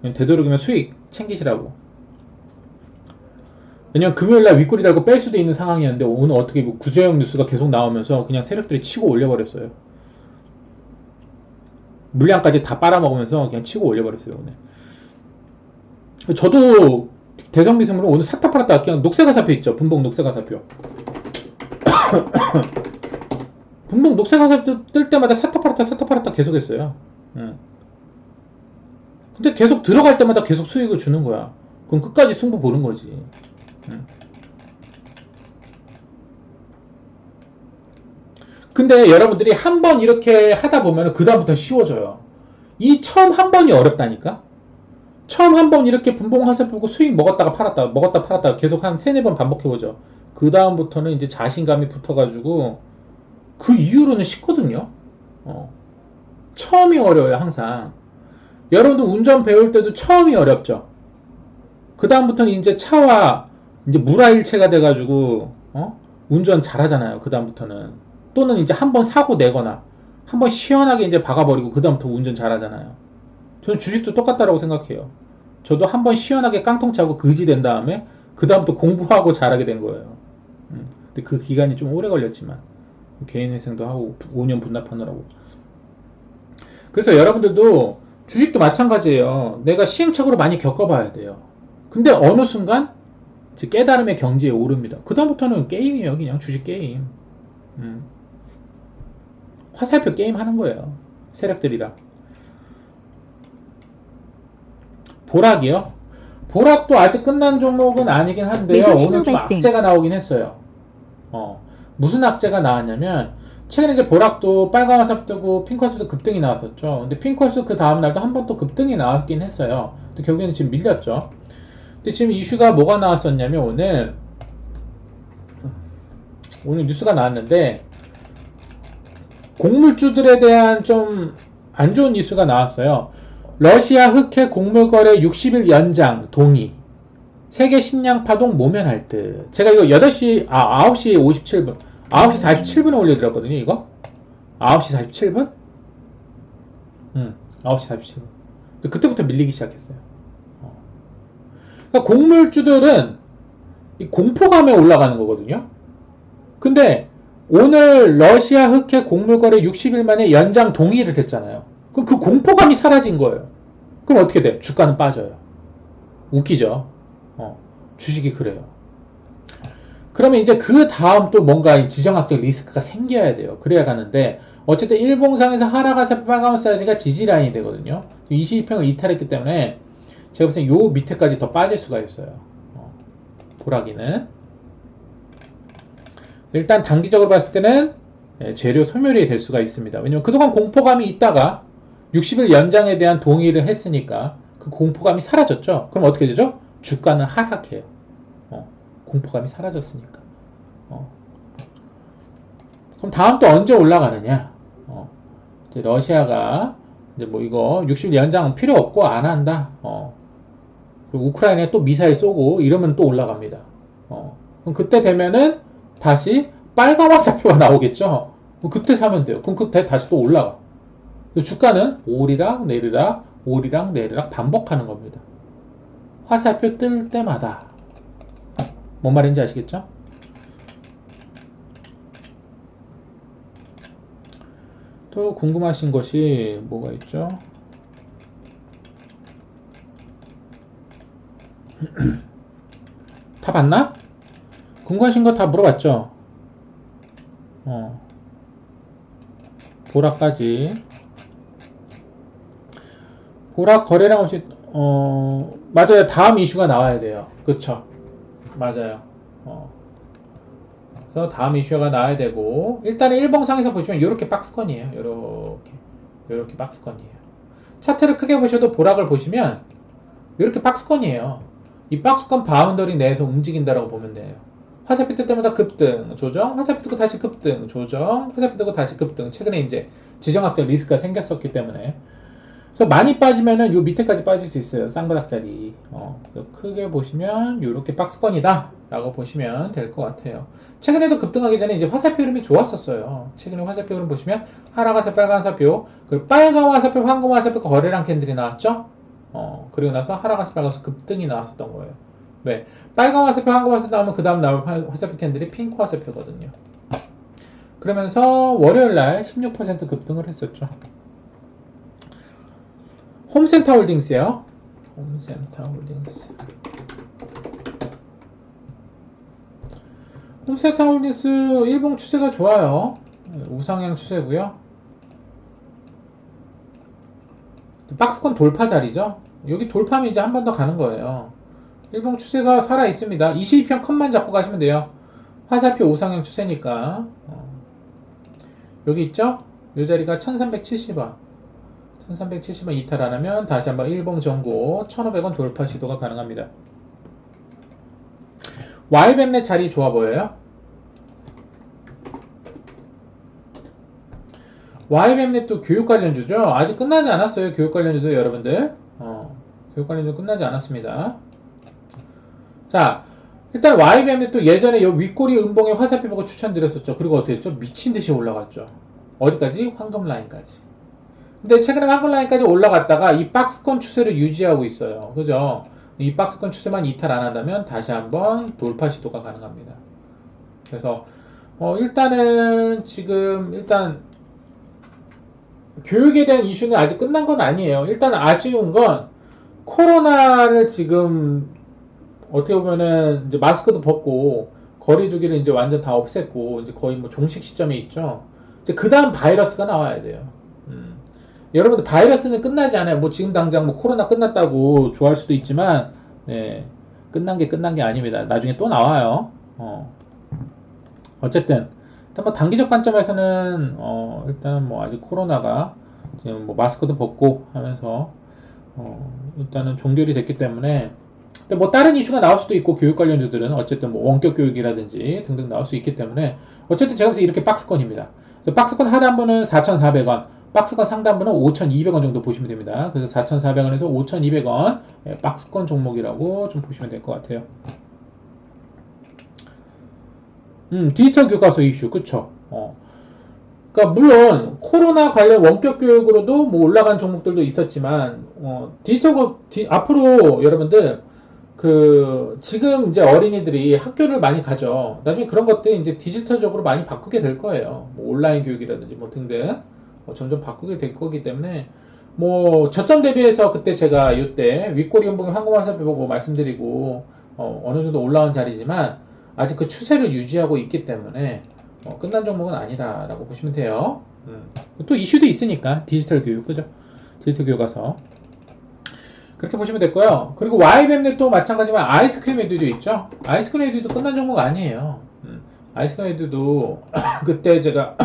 되도록이면 수익 챙기시라고. 왜냐면 금요일날 윗꼬리 달고 뺄 수도 있는 상황이었는데 오늘 어떻게 뭐 구제형 뉴스가 계속 나오면서 그냥 세력들이 치고 올려버렸어요. 물량까지 다 빨아먹으면서 그냥 치고 올려버렸어요 오늘. 저도 대성미생물은 오늘 샀다 팔았다 그냥 녹색화살표 있죠. 분봉 녹색화살표. 분봉 녹색화살표 뜰 때마다 샀다 팔았다 계속했어요. 근데 계속 들어갈 때마다 계속 수익을 주는 거야. 그럼 끝까지 승부 보는 거지. 근데 여러분들이 한 번 이렇게 하다 보면 그 다음부터 쉬워져요. 이 처음 한 번이 어렵다니까. 처음 한 번 이렇게 분봉 화살표 보고 수익 먹었다 팔았다 계속 한 3-4번 반복해보죠. 그 다음부터는 이제 자신감이 붙어가지고 그 이후로는 쉽거든요. 처음이 어려워요 항상. 여러분도 운전 배울 때도 처음이 어렵죠. 그 다음부터는 이제 차와 이제 물화일체가 돼가지고 운전 잘하잖아요. 그 다음부터는 또는 이제 한번 사고 내거나 한번 시원하게 이제 박아버리고 그 다음부터 운전 잘하잖아요. 저는 주식도 똑같다라고 생각해요. 저도 한번 시원하게 깡통 차고 그지 된 다음에 그 다음부터 공부하고 잘하게 된 거예요. 근데 그 기간이 좀 오래 걸렸지만 개인회생도 하고 5년 분납하느라고. 그래서 여러분들도 주식도 마찬가지예요. 내가 시행착오를 많이 겪어봐야 돼요. 근데 어느 순간 깨달음의 경지에 오릅니다. 그 다음부터는 게임이에요. 그냥 주식 게임. 화살표 게임 하는 거예요. 세력들이랑. 보락이요? 보락도 아직 끝난 종목은 아니긴 한데요. 오늘 좀 악재가 나오긴 했어요. 무슨 악재가 나왔냐면 최근에 이제 보락도 빨간 화살표 뜨고 핑크 화살표 급등이 나왔었죠. 근데 핑크 화살표 그 다음날도 한 번 또 급등이 나왔긴 했어요. 근데 결국에는 지금 밀렸죠. 근데 지금 이슈가 뭐가 나왔었냐면 오늘 뉴스가 나왔는데 곡물주들에 대한 좀 안 좋은 뉴스가 나왔어요. 러시아 흑해 곡물거래 60일 연장 동의. 세계 식량 파동 모면할 듯. 제가 이거 9시 57분 9시 47분에 올려드렸거든요. 이거 9시 47분? 9시 47분. 그때부터 밀리기 시작했어요. 그러니까 곡물주들은 이 공포감에 올라가는 거거든요. 근데 오늘 러시아 흑해 곡물거래 60일 만에 연장 동의를 했잖아요. 그럼 그 공포감이 사라진 거예요. 그럼 어떻게 돼? 주가는 빠져요. 웃기죠? 주식이 그래요. 그러면 이제 그 다음 또 뭔가 지정학적 리스크가 생겨야 돼요. 그래야 가는데 어쨌든 일봉상에서 하락하서 빨간색이니까 지지라인이 되거든요. 22평을 이탈했기 때문에 제가 봤을 때 요 밑에까지 더 빠질 수가 있어요. 보라기는. 일단 단기적으로 봤을 때는 재료 소멸이 될 수가 있습니다. 왜냐면 그동안 공포감이 있다가 60일 연장에 대한 동의를 했으니까 그 공포감이 사라졌죠. 그럼 어떻게 되죠? 주가는 하락해요. 공포감이 사라졌으니까. 그럼 다음 또 언제 올라가느냐? 이제 러시아가 이제 뭐 이거 60일 연장 필요 없고 안 한다. 그리고 우크라이나에 또 미사일 쏘고 이러면 또 올라갑니다. 그럼 그때 되면은 다시 빨간 화살표가 나오겠죠? 그럼 그때 사면 돼요. 그럼 그때 다시 또 올라가. 주가는 오리락 내리락 오리락 내리락 반복하는 겁니다. 화살표 뜰 때마다. 뭔 말인지 아시겠죠? 또 궁금하신 것이 뭐가 있죠? 다 봤나? 궁금하신 거 다 물어봤죠? 보라까지. 보라 거래량 없이, 맞아요. 다음 이슈가 나와야 돼요. 그쵸? 맞아요. 그래서 다음 이슈가 나와야 되고, 일단은 일봉상에서 보시면 이렇게 박스권이에요. 요렇게 박스권이에요. 차트를 크게 보셔도 보락을 보시면 이렇게 박스권이에요. 이 박스권 바운더리 내에서 움직인다라고 보면 돼요. 화살표 뜰 때마다 급등, 조정, 화살표 뜨고 다시 급등, 조정, 화살표 뜨고 다시 급등. 최근에 이제 지정학적 리스크가 생겼었기 때문에. 그래서 많이 빠지면은 요 밑에까지 빠질 수 있어요. 쌍바닥짜리. 크게 보시면 요렇게 박스권이다 라고 보시면 될 것 같아요. 최근에도 급등하기 전에 이제 화살표 흐름이 좋았었어요. 최근에 화살표 흐름 보시면 하락 화살표, 빨간 화살표, 그리고 빨간 화살표, 황금 화살표 거래량 캔들이 나왔죠. 그리고 나서 하락 화살표, 빨간 화살표 급등이 나왔었던 거예요. 왜? 빨간 화살표, 황금 화살표 나오면 그 다음 나올 화살표 캔들이 핑크 화살표거든요. 그러면서 월요일날 16% 급등을 했었죠. 홈센터 홀딩스요. 홈센터 홀딩스. 홈센터 홀딩스 일봉 추세가 좋아요. 우상향 추세고요. 박스권 돌파 자리죠. 여기 돌파하면 이제 한 번 더 가는 거예요. 일봉 추세가 살아 있습니다. 22편 컷만 잡고 가시면 돼요. 화살표 우상향 추세니까. 여기 있죠? 이 자리가 1370원. 1370원 이탈 안 하면 다시 한번 일봉 전고 1500원 돌파 시도가 가능합니다. Y뱀넷 자리 좋아 보여요? Y뱀넷도 교육 관련주죠? 아직 끝나지 않았어요. 교육 관련주죠, 여러분들. 교육 관련주 끝나지 않았습니다. 자, 일단 Y뱀넷도 예전에 요 윗꼬리 음봉의 화살표 보고 추천드렸었죠. 그리고 어떻게 했죠? 미친듯이 올라갔죠. 어디까지? 황금 라인까지. 근데 최근에 황금 라인까지 올라갔다가 이 박스권 추세를 유지하고 있어요. 그죠? 이 박스권 추세만 이탈 안 한다면 다시 한번 돌파 시도가 가능합니다. 그래서 일단은 지금 일단 교육에 대한 이슈는 아직 끝난 건 아니에요. 일단 아쉬운 건 코로나를 지금 어떻게 보면은 이제 마스크도 벗고 거리두기를 이제 완전 다 없앴고 이제 거의 뭐 종식 시점에 있죠. 이제 그 다음 바이러스가 나와야 돼요. 여러분들 바이러스는 끝나지 않아요. 뭐 지금 당장 뭐 코로나 끝났다고 좋아할 수도 있지만 끝난 게 아닙니다. 나중에 또 나와요. 어쨌든 일단 뭐 단기적 관점에서는 일단은 뭐 아직 코로나가 지금 뭐 마스크도 벗고 하면서 일단은 종결이 됐기 때문에 근데 뭐 다른 이슈가 나올 수도 있고 교육 관련주들은 어쨌든 뭐 원격 교육이라든지 등등 나올 수 있기 때문에 어쨌든 제가 봐서 이렇게 박스권입니다. 그래서 박스권 하단부는 4,400원, 박스권 상단부는 5,200원 정도 보시면 됩니다. 그래서 4,400원에서 5,200원 박스권 종목이라고 좀 보시면 될 것 같아요. 디지털 교과서 이슈, 그쵸? 그러니까 물론 코로나 관련 원격 교육으로도 뭐 올라간 종목들도 있었지만 앞으로 여러분들 지금 이제 어린이들이 학교를 많이 가죠. 나중에 그런 것들 이제 디지털적으로 많이 바꾸게 될 거예요. 뭐 온라인 교육이라든지 뭐 등등 점점 바꾸게 될 거기 때문에 뭐 저점 대비해서 그때 제가 이때 윗꼬리 연봉의 황금화살표 보고 말씀드리고 어느 정도 올라온 자리지만 아직 그 추세를 유지하고 있기 때문에 끝난 종목은 아니다라고 보시면 돼요. 또 이슈도 있으니까 디지털 교육, 그죠? 디지털 교과서 그렇게 보시면 됐고요. 그리고 Y뱀넷도 마찬가지지만 아이스크림 에듀도 있죠. 아이스크림 에듀도 끝난 종목 아니에요. 아이스카이드도 그때 제가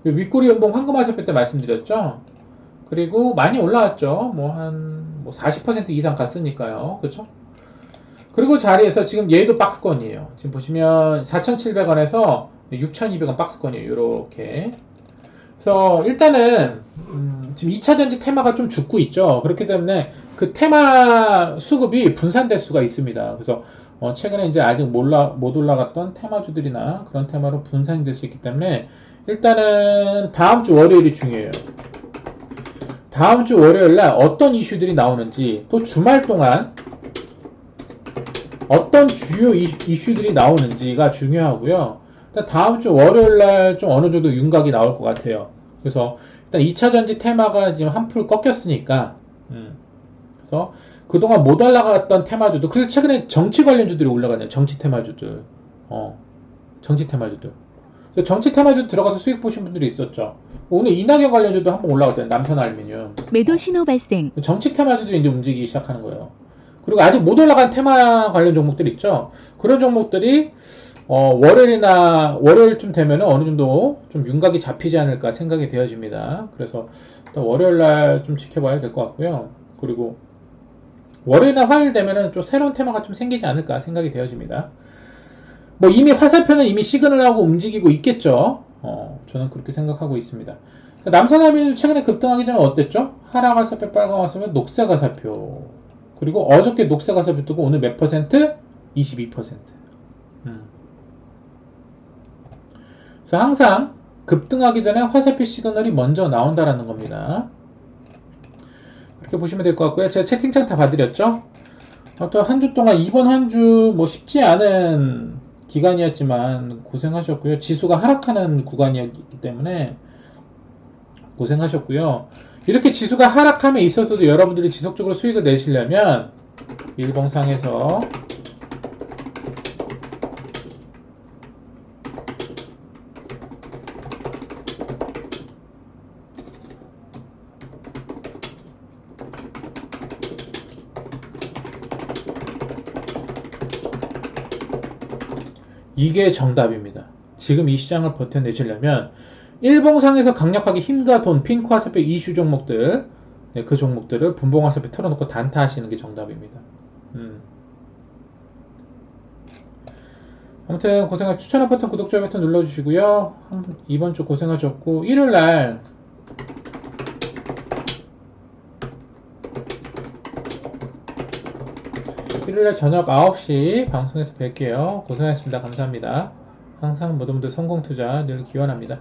윗꼬리 연봉 황금 화살표 때 말씀드렸죠. 그리고 많이 올라왔죠. 뭐 한 40% 이상 갔으니까요. 그쵸? 그리고 자리에서 지금 얘도 박스권이에요. 지금 보시면 4,700원에서 6,200원 박스권이에요. 요렇게. 그래서 일단은 지금 2차전지 테마가 좀 죽고 있죠. 그렇기 때문에 그 테마 수급이 분산될 수가 있습니다. 그래서 최근에 이제 아직 못 올라갔던 테마주들이나 그런 테마로 분산이 될 수 있기 때문에 일단은 다음 주 월요일이 중요해요. 다음 주 월요일 날 어떤 이슈들이 나오는지, 또 주말 동안 어떤 주요 이슈들이 나오는지가 중요하고요. 일단 다음 주 월요일 날 좀 어느 정도 윤곽이 나올 것 같아요. 그래서 일단 2차전지 테마가 지금 한풀 꺾였으니까, 그래서 그동안 못 올라갔던 테마주도, 그래서 최근에 정치 관련주들이 올라가네요. 정치 테마주들. 정치 테마주들. 그래서 정치 테마주 들어가서 수익 보신 분들이 있었죠. 오늘 이낙연 관련주도 한번 올라갔잖아요. 남선 알루미늄. 매도 신호 발생. 정치 테마주들이 이제 움직이기 시작하는 거예요. 그리고 아직 못 올라간 테마 관련 종목들 있죠. 그런 종목들이 월요일쯤 되면 어느 정도 좀 윤곽이 잡히지 않을까 생각이 되어집니다. 그래서 일단 월요일 날 좀 지켜봐야 될 것 같고요. 그리고 월요일이나 화요일 되면은 좀 새로운 테마가 좀 생기지 않을까 생각이 되어집니다. 뭐 이미 화살표는 이미 시그널 하고 움직이고 있겠죠. 저는 그렇게 생각하고 있습니다. 남선알루미늄 최근에 급등하기 전에 어땠죠? 하락 화살표, 빨간 화살표, 녹색 화살표. 그리고 어저께 녹색 화살표 뜨고 오늘 몇 퍼센트? 22%. 그래서 항상 급등하기 전에 화살표 시그널이 먼저 나온다라는 겁니다. 그렇게 보시면 될 것 같고요. 제가 채팅창 다 봐드렸죠? 또 한 주 동안, 이번 한 주 뭐 쉽지 않은 기간이었지만 고생하셨고요. 지수가 하락하는 구간이었기 때문에 고생하셨고요. 이렇게 지수가 하락함에 있어서도 여러분들이 지속적으로 수익을 내시려면 일봉상에서 이게 정답입니다. 지금 이 시장을 버텨내시려면 일봉상에서 강력하게 힘과 돈, 핑크 화살표 이슈 종목들, 그 종목들을 분봉 화살표 털어놓고 단타하시는 게 정답입니다. 아무튼 고생하셨고, 추천한 버튼, 구독, 좋아요 버튼 눌러주시고요. 이번 주 고생하셨고, 일요일날 저녁 9시 방송에서 뵐게요. 고생하셨습니다. 감사합니다. 항상 모든 분들 성공투자 늘 기원합니다.